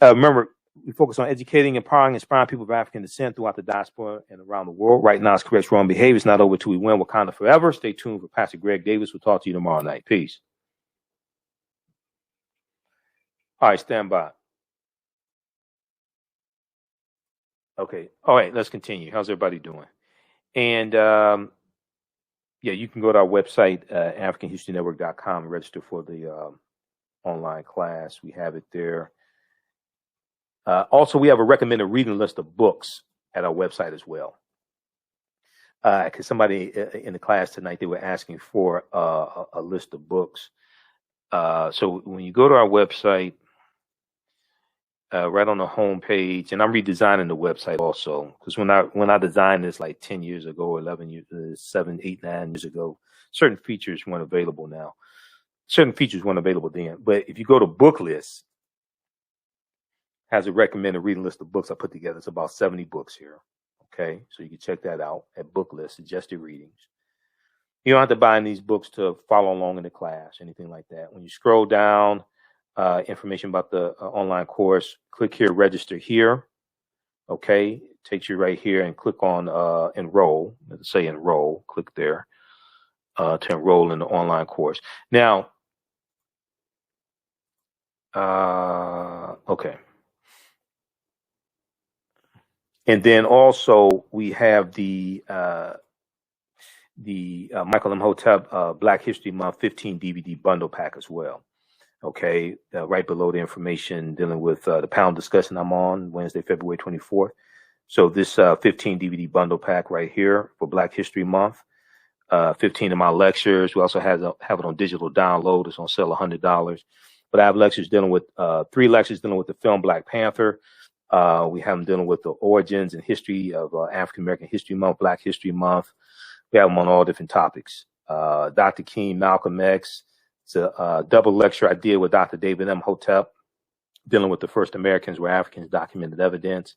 Remember, we focus on educating, empowering, inspiring people of African descent throughout the diaspora and around the world. Right now, it's correct wrong behavior. It's not over till we win. Wakanda forever. Stay tuned for Pastor Greg Davis. We'll talk to you tomorrow night. Peace. All right, stand by. Okay. All right, let's continue. How's everybody doing? And yeah, you can go to our website, AfricanHistoryNetwork.com, and register for the online class. We have it there. Also, we have a recommended reading list of books at our website as well. Because somebody in the class tonight, they were asking for a list of books. So when you go to our website, right on the home page, and I'm redesigning the website also, because when I designed this like 10 years ago, 11 years, 7, 8, 9 years ago, certain features weren't available now. Certain features weren't available then. But if you go to book list, has a recommended reading list of books I put together. It's about 70 books here. Okay, so you can check that out at book list, suggested readings. You don't have to buy these books to follow along in the class, anything like that. When you scroll down, information about the online course, click here, register here. Okay, it takes you right here and click on enroll. Let's say enroll, click there to enroll in the online course. Now, okay. And then also we have the Michael Imhotep Black History Month 15 DVD bundle pack as well. Okay, right below the information dealing with the panel discussion I'm on Wednesday, February 24th. So this 15 DVD bundle pack right here for Black History Month. 15 of my lectures. We also have it on digital download. It's on sale $100. But I have lectures dealing with 3 lectures dealing with the film Black Panther. We have them dealing with the origins and history of African American History Month, Black History Month. We have them on all different topics. Dr. King, Malcolm X. It's a double lecture I did with Dr. David Imhotep, dealing with the first Americans where Africans documented evidence.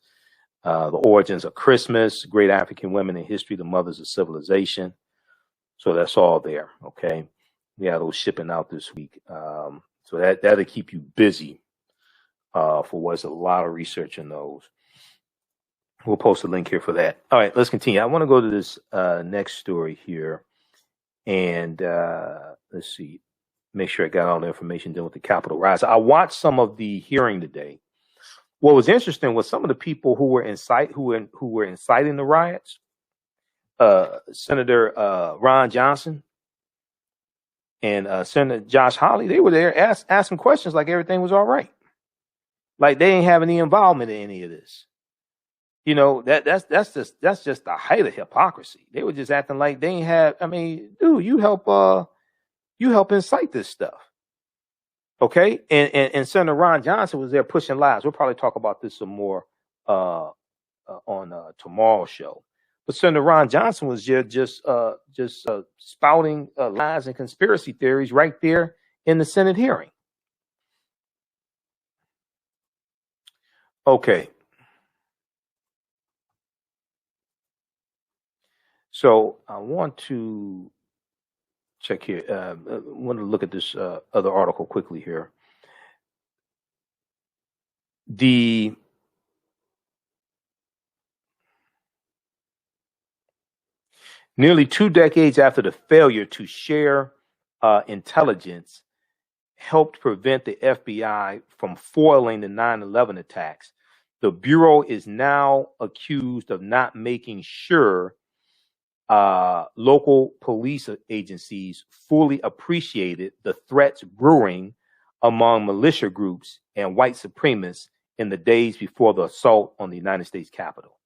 The origins of Christmas, great African women in history, the mothers of civilization. So that's all there. Okay. We have those shipping out this week. So that'll keep you busy. For what's a lot of research in those. We'll post a link here for that. All right, let's continue. I want to go to this next story here. And let's see, make sure I got all the information dealing with the Capitol rise. I watched some of the hearing today. What was interesting was some of the people who were inciting the riots. Senator Ron Johnson and Senator Josh Hawley, they were there asking questions like everything was all right. Like they ain't have any involvement in any of this. You know, that's just the height of hypocrisy. They were just acting like they ain't have. I mean, dude, you help incite this stuff. Okay, and Senator Ron Johnson was there pushing lies. We'll probably talk about this some more on tomorrow's show. But Senator Ron Johnson was just spouting lies and conspiracy theories right there in the Senate hearing. Okay. So I want to check here. I want to look at this other article quickly here. Nearly 2 decades after the failure to share intelligence helped prevent the FBI from foiling the 9/11 attacks, the Bureau is now accused of not making sure local police agencies fully appreciated the threats brewing among militia groups and white supremacists in the days before the assault on the United States Capitol.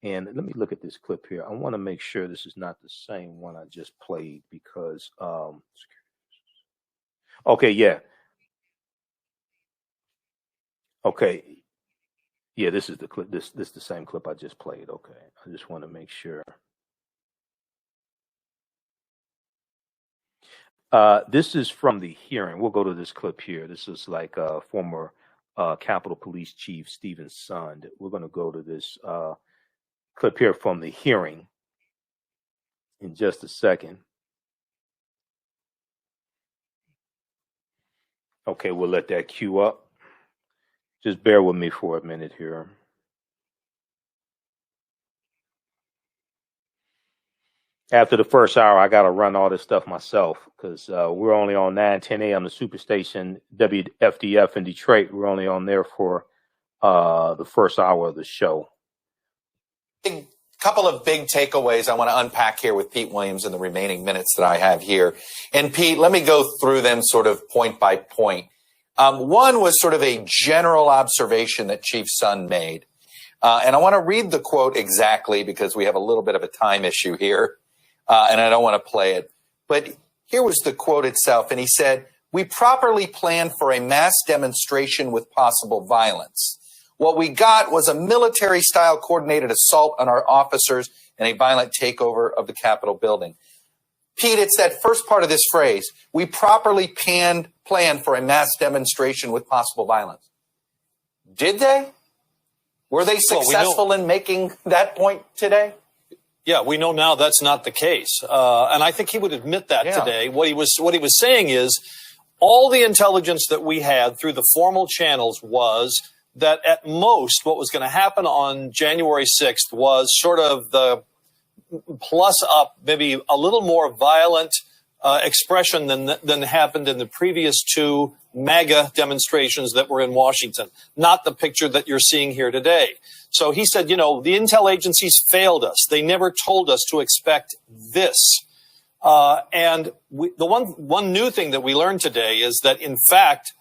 And let me look at this clip here. I want to make sure this is not the same one I just played because okay, yeah. Okay. Yeah, this is the clip. This is the same clip I just played. Okay. I just want to make sure. This is from the hearing. We'll go to this clip here. This is like former Capitol Police Chief Stephen Sund. We're going to go to this clip here from the hearing in just a second. Okay, we'll let that queue up. Just bear with me for a minute here. After the first hour, I got to run all this stuff myself because we're only on 9:10 a.m. the Superstation WFDF in Detroit. We're only on there for the first hour of the show.
A couple of big takeaways I want to unpack here with Pete Williams in the remaining minutes that I have here. And Pete, let me go through them sort of point by point. One was sort of a general observation that Chief Sun made. And I want to read the quote exactly because we have a little bit of a time issue here, and I don't want to play it. But here was the quote itself, and he said, "We properly planned for a mass demonstration with possible violence. What we got was a military-style coordinated assault on our officers and a violent takeover of the Capitol building." Pete, it's that first part of this phrase. We properly planned for a mass demonstration with possible violence. Did they? Were they successful in making that point today?
Yeah, we know now that's not the case. And I think he would admit that today. What he was saying is all the intelligence that we had through the formal channels was that at most what was going to happen on January 6th was sort of the plus up, maybe a little more violent expression than happened in the previous two MAGA demonstrations that were in Washington, not the picture that you're seeing here today. So he said, the intel agencies failed us. They never told us to expect this. And the one new thing that we learned today is that, in fact,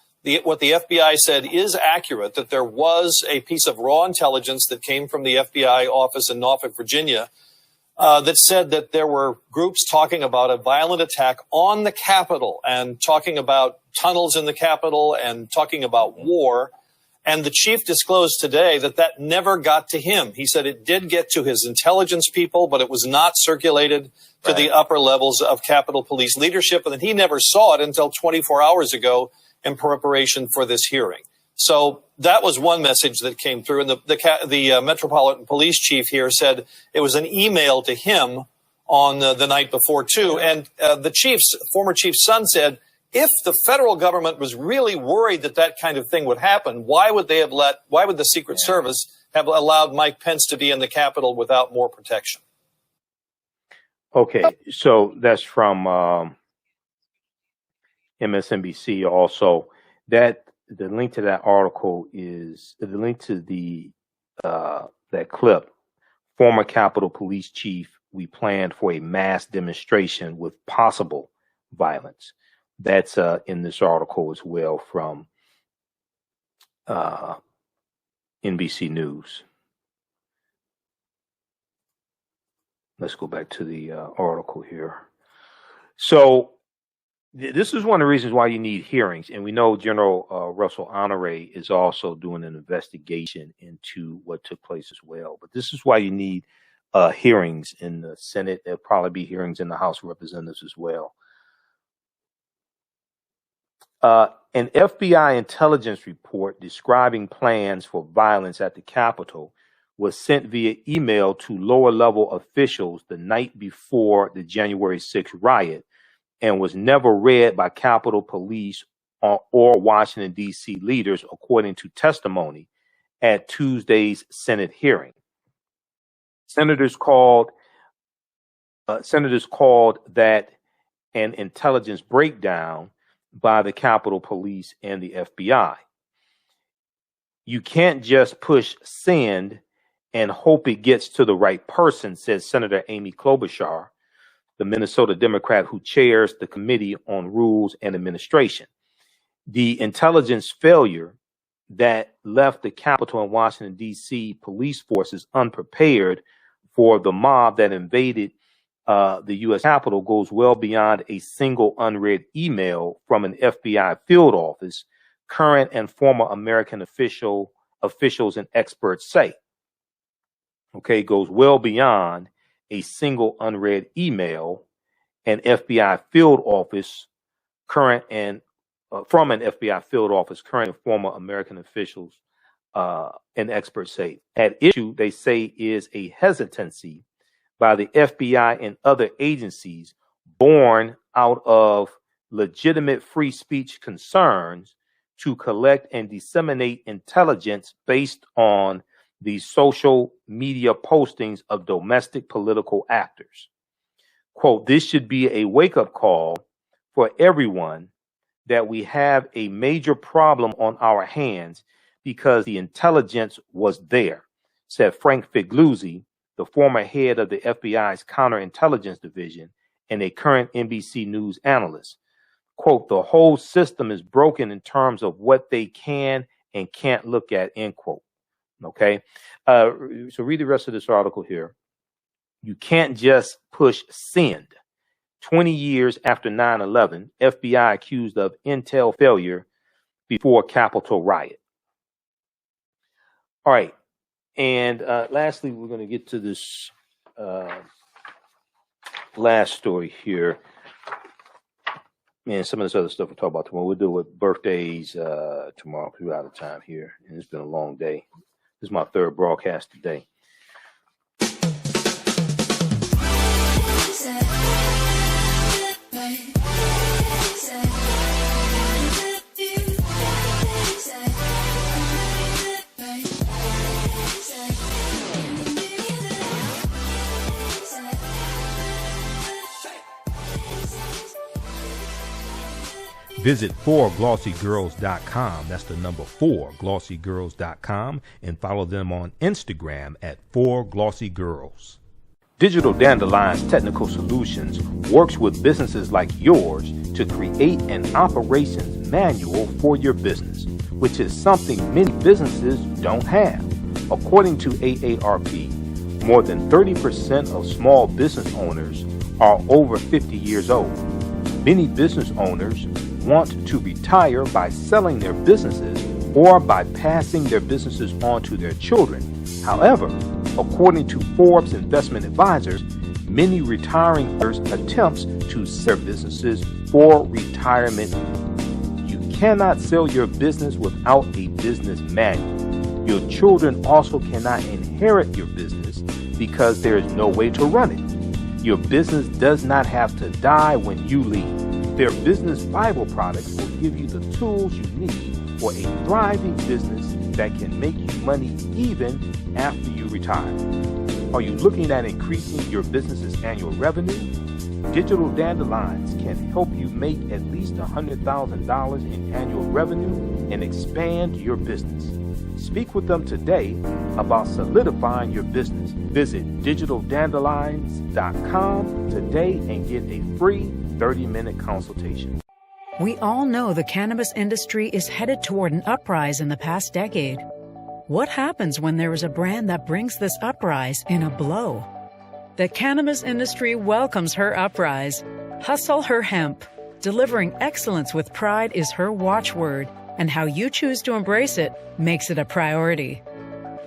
what the FBI said is accurate, that there was a piece of raw intelligence that came from the FBI office in Norfolk, Virginia, that said that there were groups talking about a violent attack on the Capitol and talking about tunnels in the Capitol and talking about war. And the chief disclosed today that never got to him. He said it did get to his intelligence people, but it was not circulated to the upper levels of Capitol Police leadership, and that he never saw it until 24 hours ago in preparation for this hearing. So that was one message that came through. And the Metropolitan Police Chief here said it was an email to him on the night before, too. And the former chief's son said, if the federal government was really worried that kind of thing would happen, why would the Secret Service have allowed Mike Pence to be in the Capitol without more protection?
Okay, so that's from MSNBC also. The link to that article is the link to that clip. Former Capitol Police Chief, we planned for a mass demonstration with possible violence. That's in this article as well from NBC News. Let's go back to the article here. So this is one of the reasons why you need hearings. And we know General Russell Honoré is also doing an investigation into what took place as well. But this is why you need hearings in the Senate. There'll probably be hearings in the House of Representatives as well. An FBI intelligence report describing plans for violence at the Capitol was sent via email to lower-level officials the night before the January 6th riot and was never read by Capitol Police or Washington, D.C. leaders, according to testimony at Tuesday's Senate hearing. Senators called that an intelligence breakdown by the Capitol Police and the FBI. You can't just push send and hope it gets to the right person, says Senator Amy Klobuchar, the Minnesota Democrat who chairs the Committee on Rules and Administration. The intelligence failure that left the Capitol and Washington, D.C. police forces unprepared for the mob that invaded the U.S. Capitol goes well beyond a single unread email from an FBI field office, current and former American officials and experts say. Okay, goes well beyond a single unread email, an FBI field office, current and from an FBI field office, current and former American officials and experts say. At issue, they say, is a hesitancy by the FBI and other agencies born out of legitimate free speech concerns to collect and disseminate intelligence based on the social media postings of domestic political actors. Quote, this should be a wake-up call for everyone that we have a major problem on our hands because the intelligence was there, said Frank Figliuzzi, the former head of the FBI's counterintelligence division and a current NBC News analyst. quote, the whole system is broken in terms of what they can and can't look at, end quote. Okay. So read the rest of this article here. You can't just push send. 20 years after 9/11, FBI accused of intel failure before Capitol riot. All right. And lastly, we're going to get to this last story here. And some of this other stuff we'll talk about tomorrow. We'll do with birthdays tomorrow. We're out of time here. And it's been a long day. This is my third broadcast today.
Visit 4glossygirls.com. That's the number 4glossygirls.com, and follow them on Instagram at 4glossygirls.
Digital Dandelion's Technical Solutions works with businesses like yours to create an operations manual for your business, which is something many businesses don't have. According to AARP, more than 30% of small business owners are over 50 years old. Many business owners want to retire by selling their businesses or by passing their businesses on to their children. However, according to Forbes Investment Advisors, many retiring attempts to sell their businesses for retirement. You cannot sell your business without a business manual. Your children also cannot inherit your business because there is no way to run it. Your business does not have to die when you leave. Their business Bible products will give you the tools you need for a thriving business that can make you money even after you retire. Are you looking at increasing your business's annual revenue? Digital Dandelions can help you make at least $100,000 in annual revenue and expand your business. Speak with them today about solidifying your business. Visit digitaldandelions.com today and get a free 30-minute consultation.
We all know the cannabis industry is headed toward an uprise in the past decade. What happens when there is a brand that brings this uprise in a blow? The cannabis industry welcomes her uprise. Hustle her hemp. Delivering excellence with pride is her watchword, and how you choose to embrace it makes it a priority.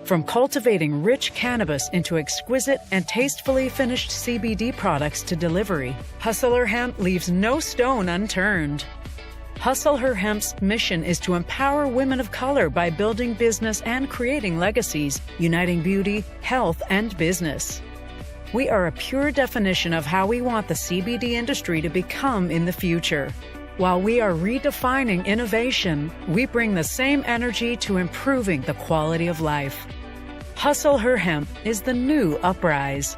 From cultivating rich cannabis into exquisite and tastefully finished CBD products to delivery, Hustle Her Hemp leaves no stone unturned. Hustle Her Hemp's mission is to empower women of color by building business and creating legacies, uniting beauty, health, and business. We are a pure definition of how we want the CBD industry to become in the future. While we are redefining innovation, we bring the same energy to improving the quality of life. Hustle Her Hemp is the new uprise.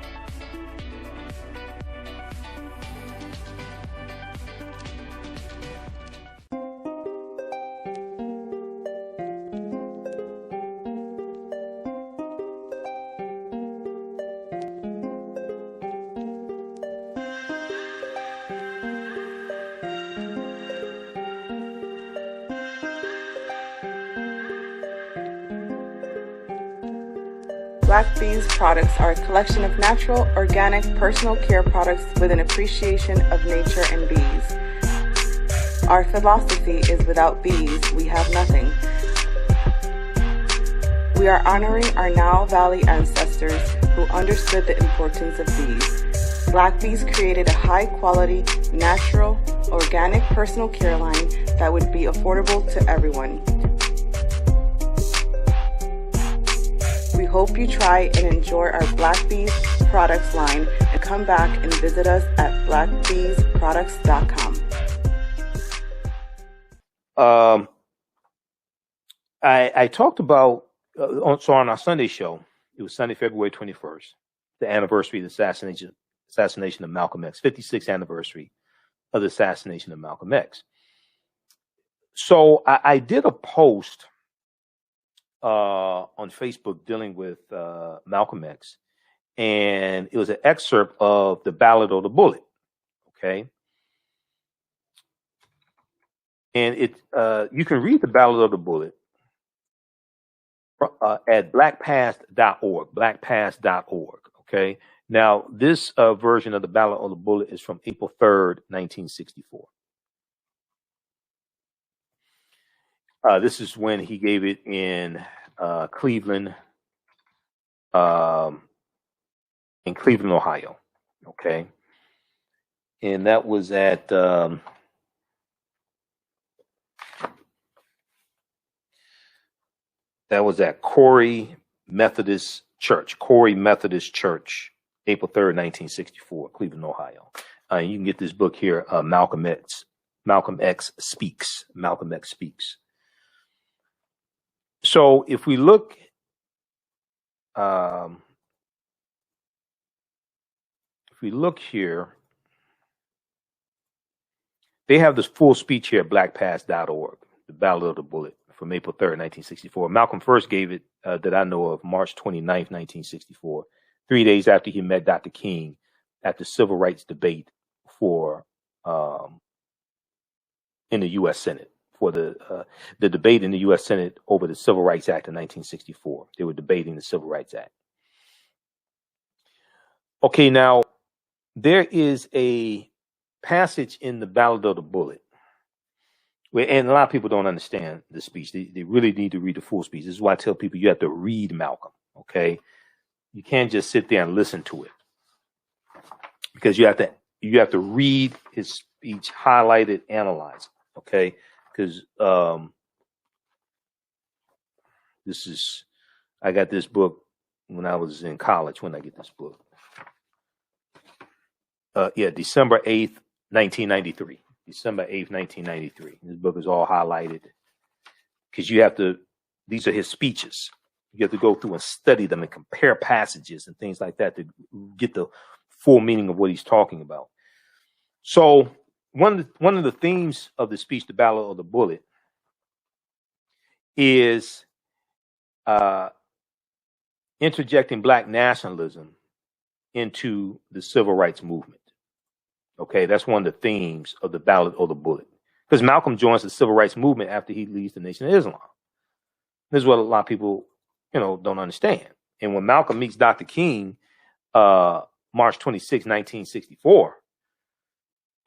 Black Bees products are a collection of natural, organic, personal care products with an appreciation of nature and bees. Our philosophy is without bees, we have nothing. We are honoring our Nile Valley ancestors who understood the importance of bees. Black Bees created a high-quality, natural, organic personal care line that would be affordable to everyone. We hope you try and enjoy our Black Bees products line and come back and visit us at blackbeesproducts.com.
I talked about, on our Sunday show, it was Sunday, February 21st, the anniversary of the assassination of Malcolm X, 56th anniversary of the assassination of Malcolm X. So I did a post on Facebook dealing with Malcolm X, and it was an excerpt of the Ballot or the Bullet. Okay. And you can read the Ballot of the Bullet at blackpast.org, blackpast.org. Okay. Now, this version of the Ballot of the Bullet is from April 3rd, 1964. This is when he gave it in Cleveland, Ohio. Okay. And that was at Corey Methodist Church, April 3rd, 1964, Cleveland, Ohio. You can get this book here, Malcolm X Speaks. So if we look, here, they have this full speech here at blackpast.org, the Ballot of the Bullet from April 3rd, 1964. Malcolm first gave it, that I know of, March 29th, 1964, 3 days after he met Dr. King at the civil rights debate in the U.S. Senate, for the debate in the U.S. Senate over the Civil Rights Act of 1964. They were debating the Civil Rights Act. Okay, now, there is a passage in the Ballot of the Bullet, and a lot of people don't understand the speech. They really need to read the full speech. This is why I tell people you have to read Malcolm, okay? You can't just sit there and listen to it, because you have to read his speech, highlight it, analyze it, okay? Because I got this book when I was in college. When I get this book? December 8th, 1993. December 8th, 1993. This book is all highlighted because these are his speeches. You have to go through and study them and compare passages and things like that to get the full meaning of what he's talking about. So one of the themes of the speech, the Ballot of the Bullet, is interjecting Black nationalism into the civil rights movement. Okay, that's one of the themes of the Ballot of the Bullet. Because Malcolm joins the civil rights movement after he leaves the Nation of Islam. This is what a lot of people, don't understand. And when Malcolm meets Dr. King, March 26, 1964,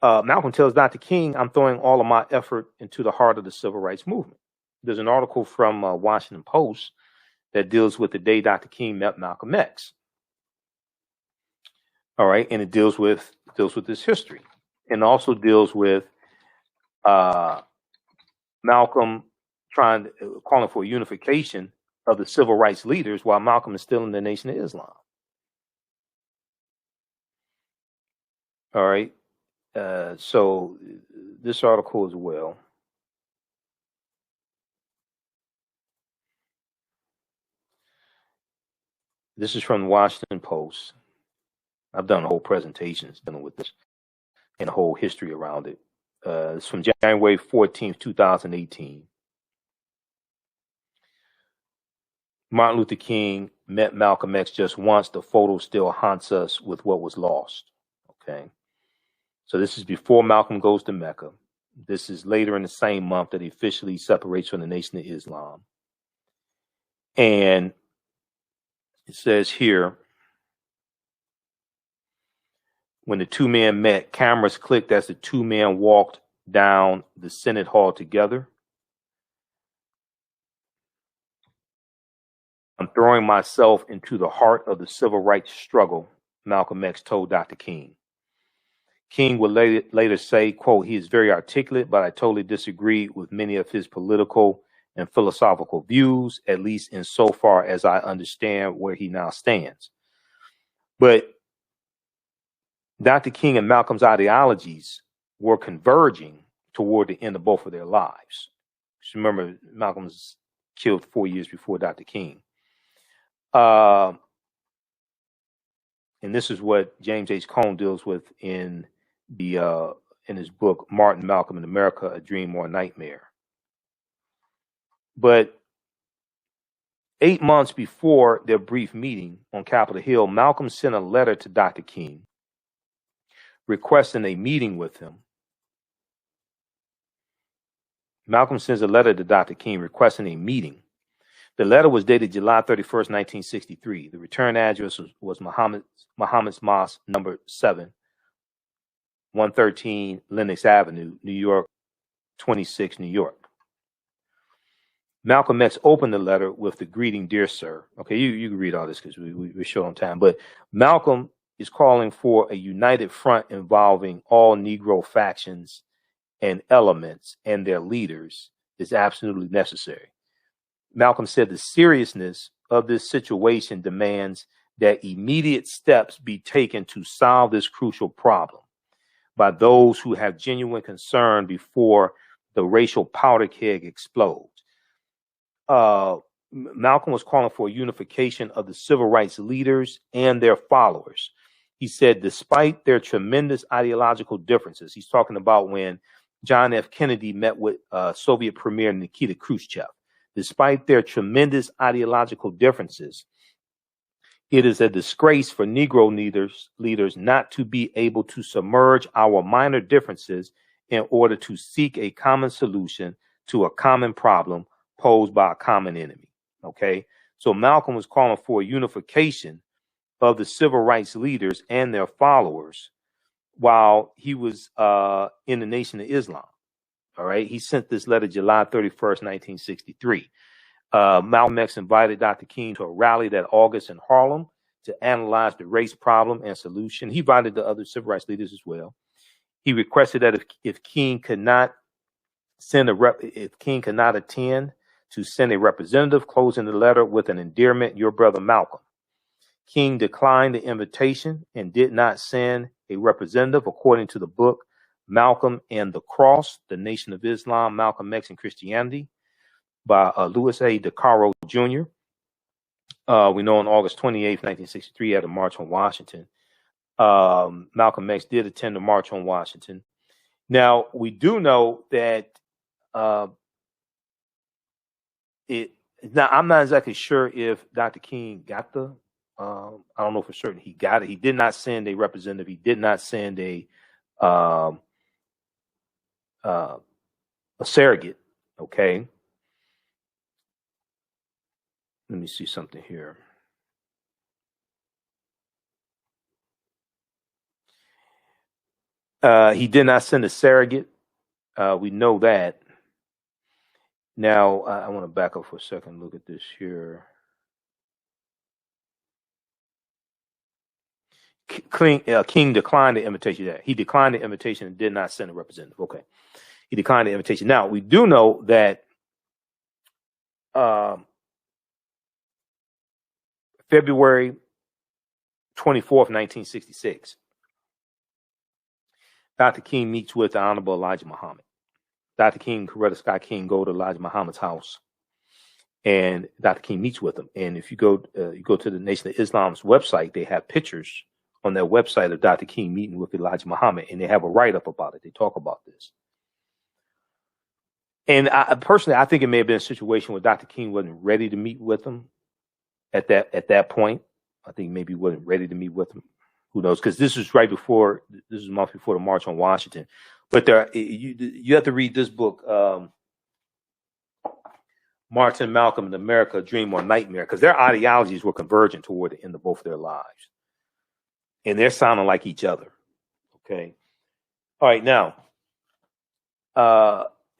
Malcolm tells Dr. King, "I'm throwing all of my effort into the heart of the civil rights movement." There's an article from Washington Post that deals with the day Dr. King met Malcolm X. All right, and it deals with this history, and also deals with Malcolm calling for unification of the civil rights leaders while Malcolm is still in the Nation of Islam. All right, so this article as well. This is from the Washington Post. I've done whole presentations dealing with this and the whole history around it. It's from January 14th, 2018. Martin Luther King met Malcolm X just once. The photo still haunts us with what was lost. Okay. So this is before Malcolm goes to Mecca. This is later in the same month that he officially separates from the Nation of Islam. And it says here, when the two men met, cameras clicked as the two men walked down the Senate hall together. "I'm throwing myself into the heart of the civil rights struggle," Malcolm X told Dr. King. King would later say, quote, "He is very articulate, but I totally disagree with many of his political and philosophical views, at least insofar as I understand where he now stands." But Dr. King and Malcolm's ideologies were converging toward the end of both of their lives. Just remember, Malcolm was killed 4 years before Dr. King. And this is what James H. Cone deals with in his book, Martin, Malcolm in America, A Dream or a Nightmare. But 8 months before their brief meeting on Capitol Hill, Malcolm sent a letter to Dr. King requesting a meeting with him Malcolm sends a letter to Dr. King requesting a meeting. The letter was dated July 31st, 1963. The return address was Muhammad's Mosque, number 7, 113 Lenox Avenue, New York, 26, New York. Malcolm X opened the letter with the greeting, "Dear Sir." Okay, you can read all this because we're short on time. But Malcolm is calling for a united front involving all Negro factions and elements and their leaders is absolutely necessary. Malcolm said the seriousness of this situation demands that immediate steps be taken to solve this crucial problem by those who have genuine concern before the racial powder keg explodes. Malcolm was calling for a unification of the civil rights leaders and their followers. He said, despite their tremendous ideological differences, he's talking about when John F. Kennedy met with Soviet Premier Nikita Khrushchev. Despite their tremendous ideological differences, it is a disgrace for Negro leaders not to be able to submerge our minor differences in order to seek a common solution to a common problem posed by a common enemy. Okay, so Malcolm was calling for a unification of the civil rights leaders and their followers while he was in the Nation of Islam. All right, he sent this letter July 31st, 1963. Malcolm X invited Dr. King to a rally that August in Harlem to analyze the race problem and solution. He invited the other civil rights leaders as well. He requested that if King could not attend, to send a representative, closing the letter with an endearment, "Your brother Malcolm." King declined the invitation and did not send a representative, according to the book Malcolm and the Cross, The Nation of Islam, Malcolm X and Christianity by Louis A. DeCaro Jr. We know on August 28th, 1963, at a march on Washington. Malcolm X did attend the March on Washington. Now, we do know that now, I'm not exactly sure if Dr. King got the, I don't know for certain he got it. He did not send a representative. He did not send a surrogate. Okay. Let me see something here. He did not send a surrogate. We know that. Now, I want to back up for a second. Look at this here. King declined the invitation. He declined the invitation and did not send a representative. Okay. He declined the invitation. Now, we do know that February 24th, 1966, Dr. King meets with the Honorable Elijah Muhammad. Dr. King, Coretta Scott King, go to Elijah Muhammad's house, and Dr. King meets with him. And if you go to the Nation of Islam's website, they have pictures on their website of Dr. King meeting with Elijah Muhammad, and they have a write-up about it. They talk about this. And personally, I think it may have been a situation where Dr. King wasn't ready to meet with him at that point. I think maybe he wasn't ready to meet with him. Who knows? Because this was a month before the March on Washington. But you have to read this book, Martin Malcolm and America, Dream or Nightmare, because their ideologies were convergent toward the end of both of their lives. And they're sounding like each other. Okay. All right. Now,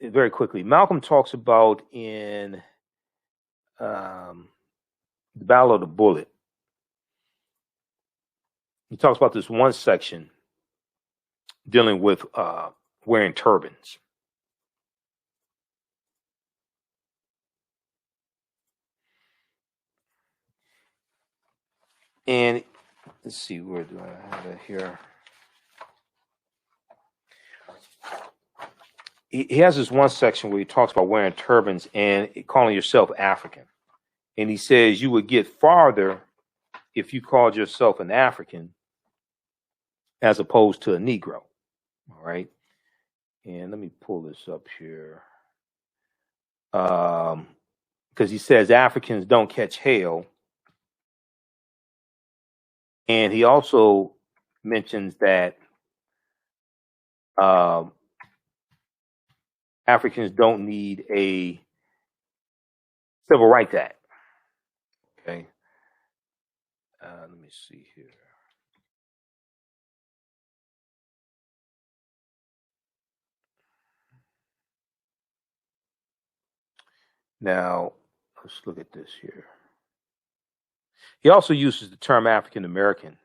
very quickly, Malcolm talks about in the Battle of the Bullet. He talks about this one section dealing with wearing turbans. And let's see, where do I have it here? He has this one section where he talks about wearing turbans and calling yourself African. And he says you would get farther if you called yourself an African as opposed to a Negro. All right. And let me pull this up here. Because he says Africans don't catch hell. And he also mentions that Africans don't need a Civil Rights Act. Okay. Let me see here. Now, let's look at this here. He also uses the term African American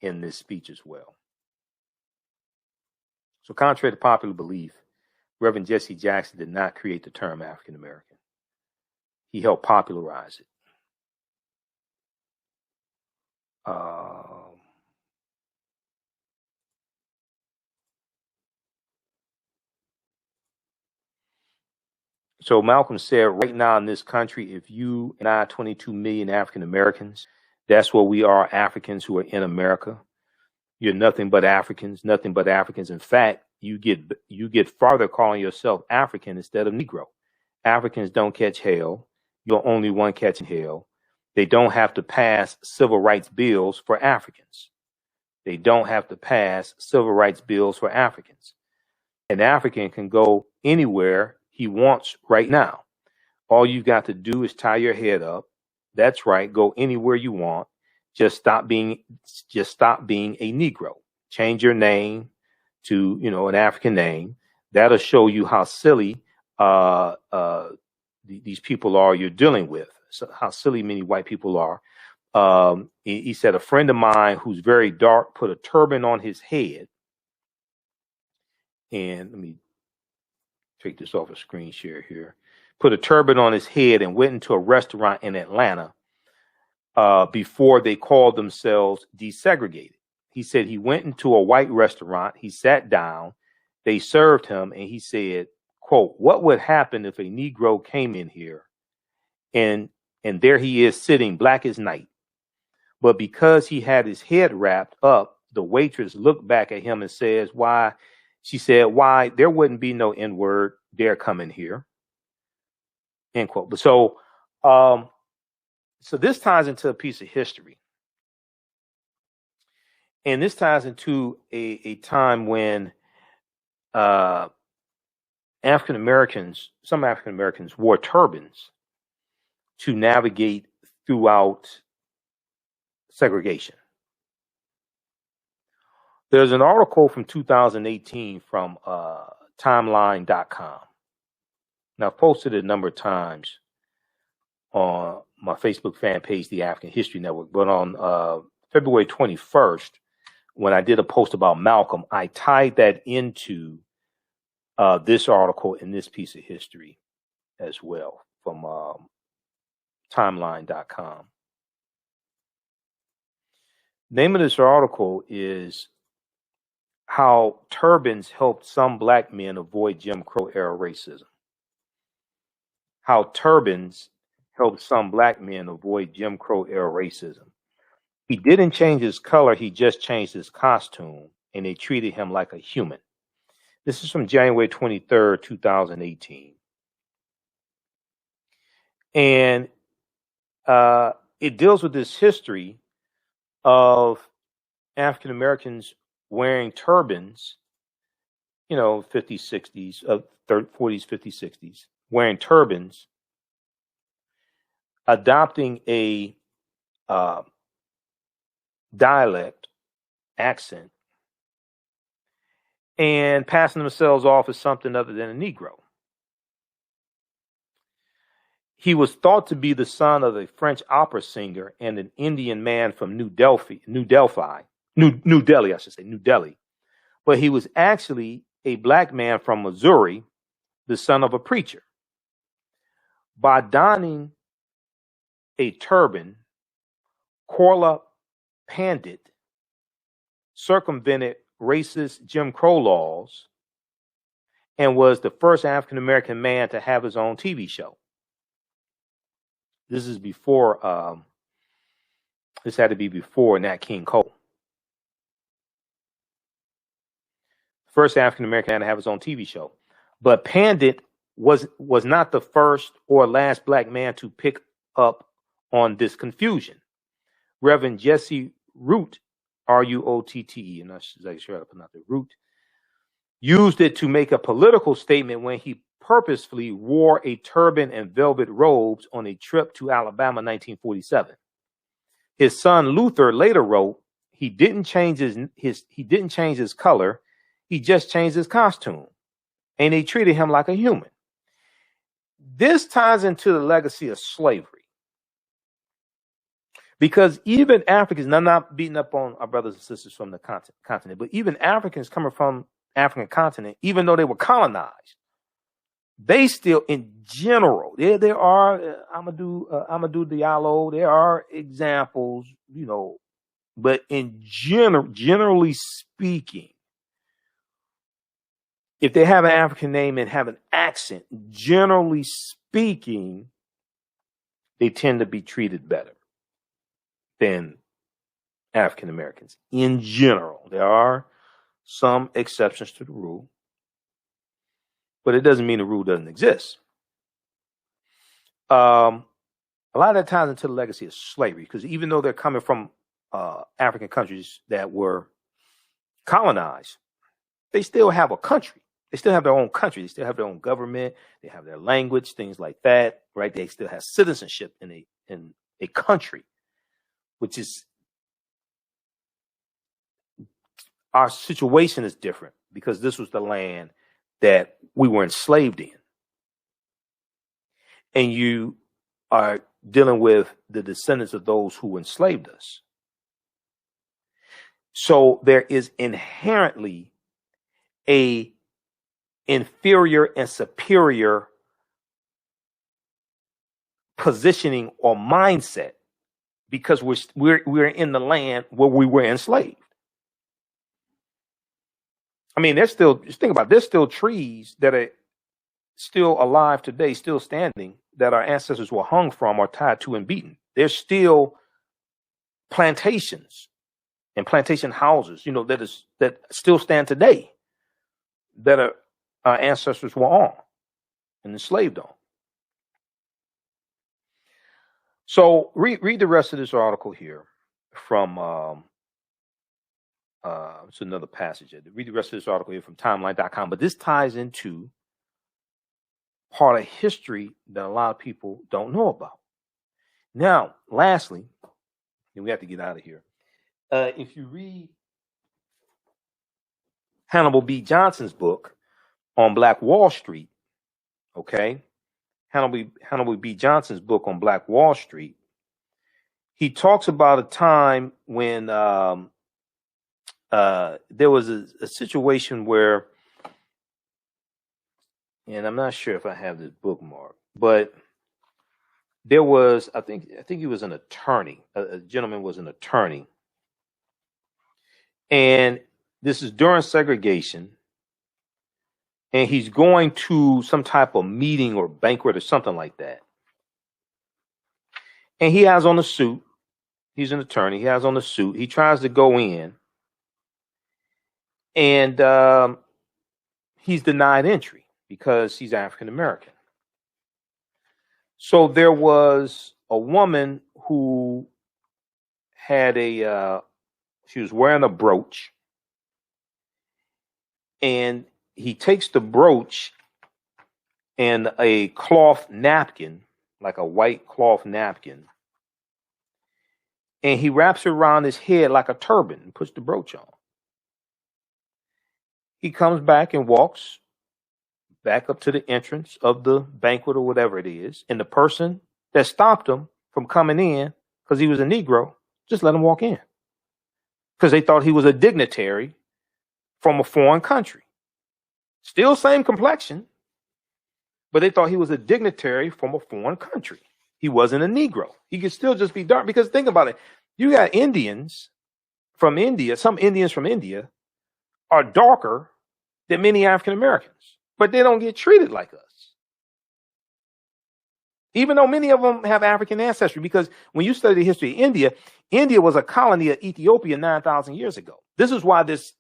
in this speech as well. So contrary to popular belief, Reverend Jesse Jackson did not create the term African American. He helped popularize it. So Malcolm said, right now in this country, if you and I, 22 million African Americans, that's what we are, Africans who are in America. You're nothing but Africans, nothing but Africans. In fact, you get farther calling yourself African instead of Negro. Africans don't catch hell. You're only one catching hell. They don't have to pass civil rights bills for Africans. They don't have to pass civil rights bills for Africans. An African can go anywhere he wants right now. All you've got to do is tie your head up. That's right. Go anywhere you want. Just stop being a Negro. Change your name to, an African name. That'll show you how silly these people are you're dealing with. So how silly many white people are. He said, a friend of mine who's very dark put a turban on his head. And let me take this off a screen share here. Put a turban on his head and went into a restaurant in Atlanta before they called themselves desegregated. He said he went into a white restaurant. He sat down. They served him. And he said, quote, what would happen if a Negro came in here and there he is sitting black as night. But because he had his head wrapped up, the waitress looked back at him and says, why? She said, why? There wouldn't be no N-word dare come in here. End quote. So this ties into a piece of history. And this ties into a time when some African Americans wore turbans to navigate throughout segregation. There's an article from 2018 from timeline.com. Now, I've posted it a number of times on my Facebook fan page, The African History Network, but on February 21st, when I did a post about Malcolm, I tied that into this article in this piece of history as well from timeline.com. Name of this article is How Turbans Helped Some Black Men Avoid Jim Crow Era Racism. How turbans helped some black men avoid Jim Crow era racism. He didn't change his color, he just changed his costume, and they treated him like a human. This is from January 23rd, 2018. And it deals with this history of African Americans wearing turbans, 50s, 60s, 40s, 50s, 60s, wearing turbans, adopting a dialect accent, and passing themselves off as something other than a Negro. He was thought to be the son of a French opera singer and an Indian man from New Delhi, but he was actually a black man from Missouri, the son of a preacher. By donning a turban, Corla Pandit circumvented racist Jim Crow laws and was the first African American man to have his own TV show. This is before, this had to be before Nat King Cole. First African American to have his own TV show. But Pandit was not the first or last black man to pick up on this confusion. Reverend Jesse Root, R-U-O-T-T-E, I'm not exactly sure how to pronounce it, Root, used it to make a political statement when he purposefully wore a turban and velvet robes on a trip to Alabama in 1947. His son Luther later wrote, he didn't change his color, he just changed his costume, and they treated him like a human. This ties into the legacy of slavery, because even Africans, and I'm not beating up on our brothers and sisters from the continent, but even Africans coming from African continent, even though they were colonized, they still, in general, there are Amadou Diallo, there are examples, you know, but in generally speaking, if they have an African name and have an accent, generally speaking, they tend to be treated better than African Americans in general. There are some exceptions to the rule, but it doesn't mean the rule doesn't exist. A lot of that ties into the legacy of slavery, because even though they're coming from African countries that were colonized, they still have a country. They still have their own country. They still have their own government. They have their language, things like that, right? They still have citizenship in a country, which is, our situation is different because this was the land that we were enslaved in. And you are dealing with the descendants of those who enslaved us. So there is inherently a inferior and superior positioning or mindset because we're in the land where we were enslaved. I mean, there's still, just think about it, there's still trees that are still alive today, still standing, that our ancestors were hung from or tied to and beaten. There's still plantations and plantation houses, you know, that still stand today, that our ancestors were on and enslaved on. So read the rest of this article here from it's another passage. Read the rest of this article here from timeline.com. But this ties into part of history that a lot of people don't know about. Now, lastly, and we have to get out of here. If you read Hannibal B. Johnson's book on Black Wall Street, okay, Hannibal B. Johnson's book on Black Wall Street, he talks about a time when there was a situation where, and I'm not sure if I have this bookmark, but there was, I think he was an attorney. A gentleman was an attorney. And this is during segregation. And he's going to some type of meeting or banquet or something like that. And he has on a suit. He's an attorney. He has on a suit. He tries to go in. And he's denied entry because he's African American. So there was a woman who had she was wearing a brooch, and he takes the brooch and a cloth napkin, like a white cloth napkin, and he wraps it around his head like a turban and puts the brooch on. He comes back and walks back up to the entrance of the banquet or whatever it is. And the person that stopped him from coming in, because he was a Negro, just let him walk in. Because they thought he was a dignitary from a foreign country. Still same complexion, but they thought he was a dignitary from a foreign country. He wasn't a Negro. He could still just be dark. Because think about it. You got Indians from India, some Indians from India are darker than many African Americans, but they don't get treated like us. Even though many of them have African ancestry, because when you study the history of India, India was a colony of Ethiopia 9,000 years ago. This is why there's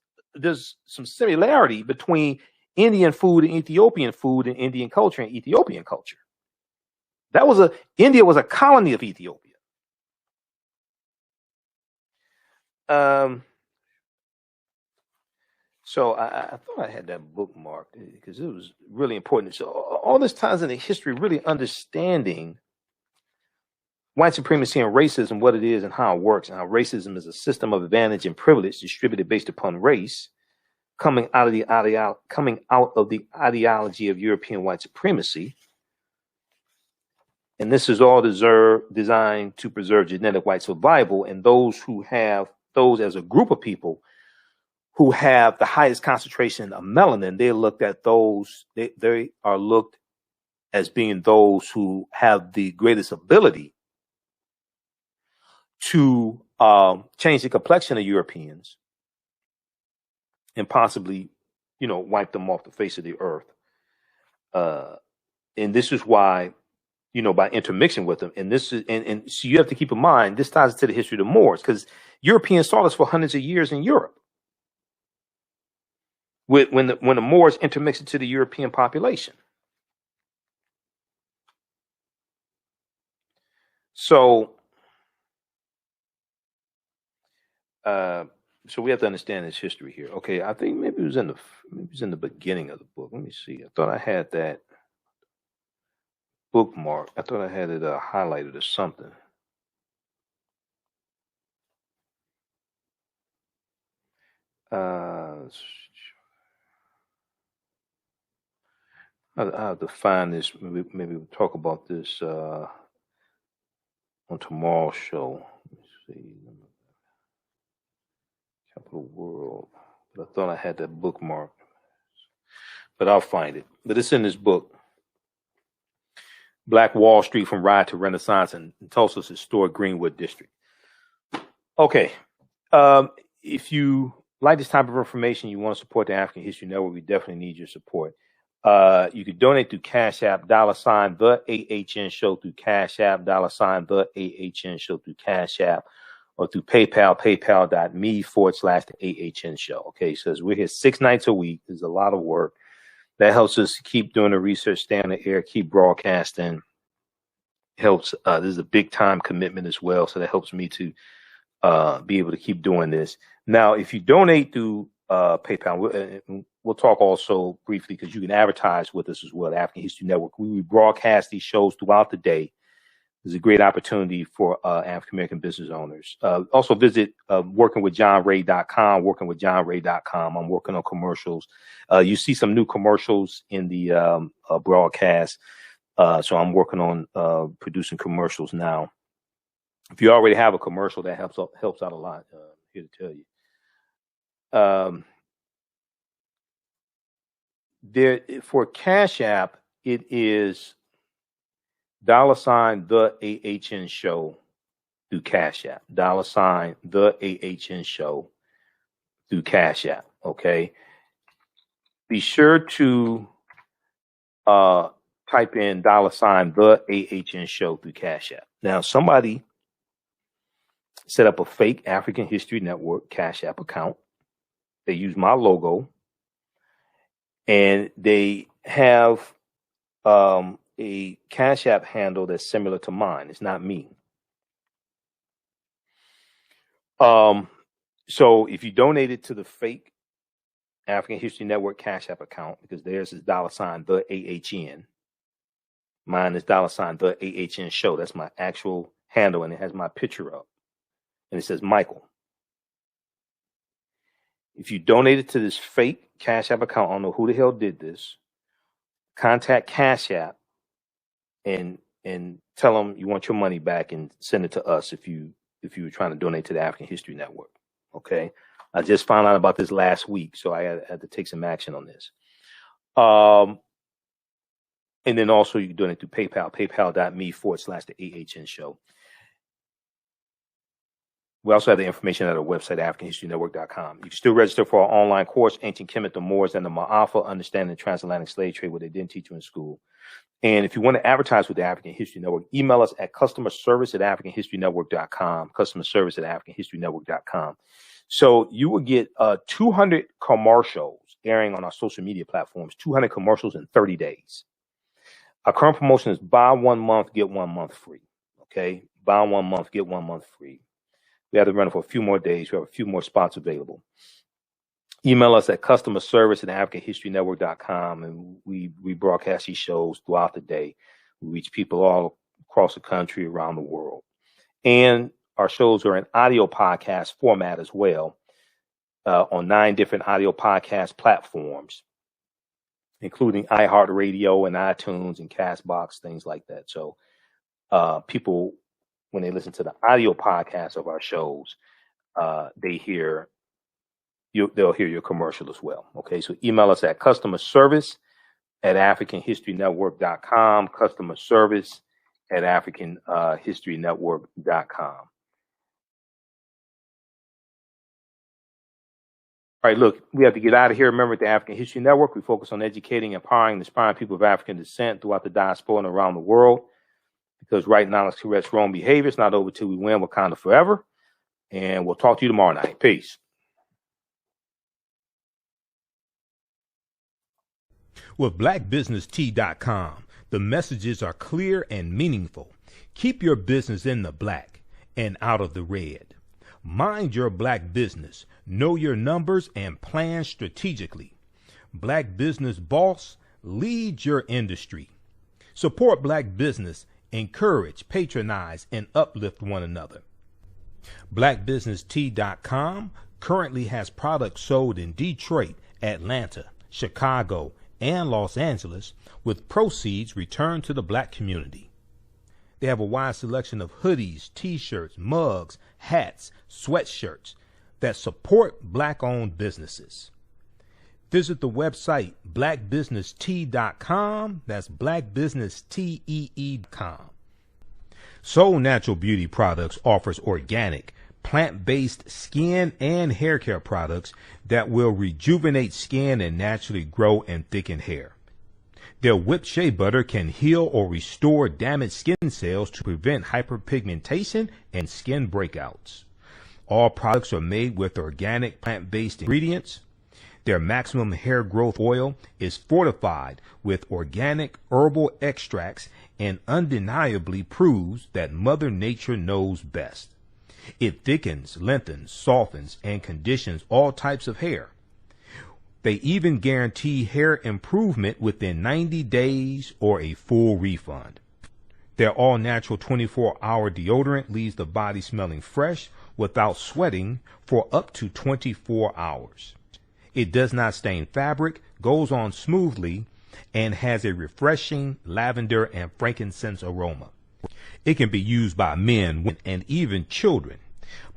some similarity between Indian food and Indian culture and Ethiopian culture. India was a colony of Ethiopia. So I thought I had that bookmarked because it was really important. So all this ties into history, really understanding white supremacy and racism, what it is and how it works, and how racism is a system of advantage and privilege distributed based upon race, coming out of the ideology of European white supremacy. And this is all designed to preserve genetic white survival, and those as a group of people who have the highest concentration of melanin, they are looked as being those who have the greatest ability to change the complexion of Europeans and possibly, wipe them off the face of the earth. And this is why, by intermixing with them, and so you have to keep in mind, this ties to the history of the Moors, because Europeans saw this for hundreds of years in Europe. When the Moors intermixed into the European population. So we have to understand this history here. Okay, I think maybe it was in the beginning of the book. Let me see. I thought I had that bookmark. I thought I had it highlighted or something. I have to find this. Maybe we'll talk about this on tomorrow's show. Let me see. Capital World. But I thought I had that bookmark. But I'll find it. But it's in this book. Black Wall Street from Riot to Renaissance in Tulsa's historic Greenwood District. Okay. If you like this type of information, you want to support the African History Network, we definitely need your support. You can donate through Cash App, $ TheAHNShow through Cash App, $ TheAHNShow through Cash App, or through PayPal, paypal.me/TheAHNShow. Okay, so we're here 6 nights a week. There's a lot of work. That helps us keep doing the research, stay on the air, keep broadcasting. Helps. This is a big time commitment as well, so that helps me to be able to keep doing this. Now, if you donate through PayPal, we'll talk also briefly because you can advertise with us as well. The African History Network. We broadcast these shows throughout the day. There's a great opportunity for African American business owners. Also visit workingwithjohnray.com, workingwithjohnray.com. I'm working on commercials. You see some new commercials in the broadcast. So I'm working on producing commercials now. If you already have a commercial, that helps out a lot. Here to tell you. There for Cash App, it is $TheAHNShow through Cash App. $TheAHNShow through Cash App. Okay. Be sure to type in $TheAHNShow through Cash App. Now, somebody set up a fake African History Network Cash App account. They use my logo, and they have a Cash App handle that's similar to mine. It's not me. So if you donate it to the fake African History Network Cash App account, because theirs is $TheAHN, mine is $TheAHNShow. That's my actual handle, and it has my picture up, and it says Michael. If you donate it to this fake Cash App account, I don't know who the hell did this. Contact Cash App and tell them you want your money back and send it to us if you were trying to donate to the African History Network. Okay, I just found out about this last week, so I had to take some action on this. And then also you can donate through PayPal, paypal.me/TheAHNShow. We also have the information at our website, AfricanHistoryNetwork.com. You can still register for our online course, Ancient Kemet, the Moors, and the Maafa, Understanding the Transatlantic Slave Trade, what they didn't teach you in school. And if you want to advertise with the African History Network, email us at customerservice@AfricanHistoryNetwork.com, customerservice@AfricanHistoryNetwork.com. So you will get 200 commercials airing on our social media platforms, 200 commercials in 30 days. Our current promotion is buy 1 month, get 1 month free. Okay, buy 1 month, get 1 month free. We have to run it for a few more days. We have a few more spots available. Email us at customerservice@AfricanHistoryNetwork.com, and we broadcast these shows throughout the day. We reach people all across the country, around the world. And our shows are in audio podcast format as well, on 9 different audio podcast platforms, including iHeartRadio and iTunes and CastBox, things like that. So people, when they listen to the audio podcast of our shows, they'll hear your commercial as well. Okay, so email us at customerservice@AfricanHistoryNetwork.com, customerservice@AfricanHistoryNetwork.com. All right, look, we have to get out of here. Remember, at the African History Network, we focus on educating, empowering, and inspiring people of African descent throughout the diaspora and around the world. Because right knowledge corrects wrong behavior. It's not over till we win. Wakanda forever. And we'll talk to you tomorrow night. Peace.
With blackbusinesstee.com, the messages are clear and meaningful. Keep your business in the black and out of the red. Mind your black business. Know your numbers and plan strategically. Black Business Boss, lead your industry. Support black business, encourage, patronize, and uplift one another. blackbusinesstee.com currently has products sold in Detroit, Atlanta, Chicago, and Los Angeles, with proceeds returned to the black community. They have a wide selection of hoodies, t-shirts, mugs, hats, sweatshirts that support black-owned businesses. Visit the website blackbusinesstee.com. That's blackbusinesstee.com. Soul Natural Beauty Products offers organic, plant-based skin and hair care products that will rejuvenate skin and naturally grow and thicken hair. Their whipped shea butter can heal or restore damaged skin cells to prevent hyperpigmentation and skin breakouts. All products are made with organic plant-based ingredients. Their maximum hair growth oil is fortified with organic herbal extracts and undeniably proves that Mother Nature knows best. It thickens, lengthens, softens, and conditions all types of hair. They even guarantee hair improvement within 90 days or a full refund. Their all-natural 24-hour deodorant leaves the body smelling fresh without sweating for up to 24 hours. It does not stain fabric, goes on smoothly, and has a refreshing lavender and frankincense aroma. It can be used by men, women, and even children.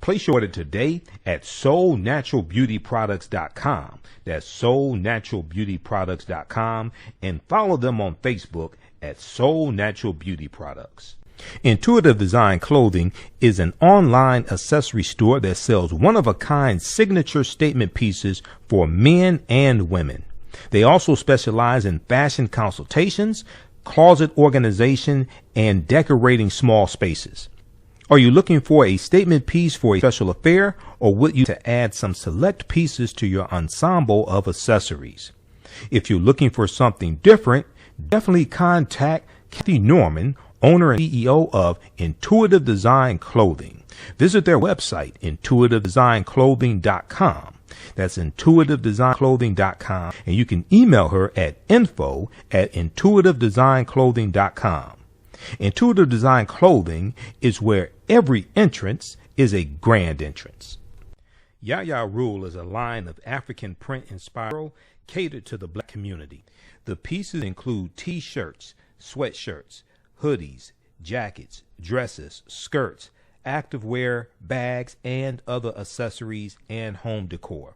Place your order today at soulnaturalbeautyproducts.com. That's soulnaturalbeautyproducts.com, and follow them on Facebook at Soul Natural Beauty Products. Intuitive Design Clothing is an online accessory store that sells one-of-a-kind signature statement pieces for men and women. They also specialize in fashion consultations, closet organization, and decorating small spaces. Are you looking for a statement piece for a special affair, or would you to add some select pieces to your ensemble of accessories? If you're looking for something different, definitely contact Kathy Norman, owner and CEO of Intuitive Design Clothing. Visit their website, intuitivedesignClothing.com. That's intuitivedesignClothing.com, and you can email her at info@intuitivedesignClothing.com. Intuitive Design Clothing is where every entrance is a grand entrance. Yaya Rule is a line of African print inspired catered to the black community. The pieces include t-shirts, sweatshirts, hoodies, jackets, dresses, skirts, activewear, bags, and other accessories and home decor.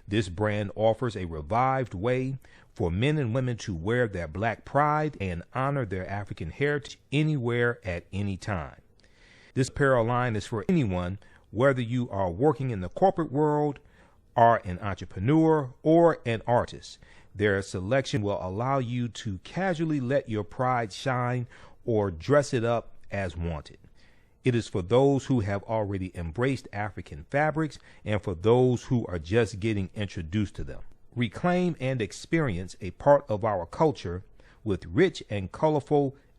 This brand offers a revived way for men and women to wear their black pride and honor their African heritage anywhere at any time. This apparel line is for anyone, whether you are working in the corporate world, are an entrepreneur, or an artist. Their selection will allow you to casually let your pride shine or dress it up as wanted. It is for those who have already embraced African fabrics and for those who are just getting introduced to them. Reclaim and experience a part of our culture with rich and colorful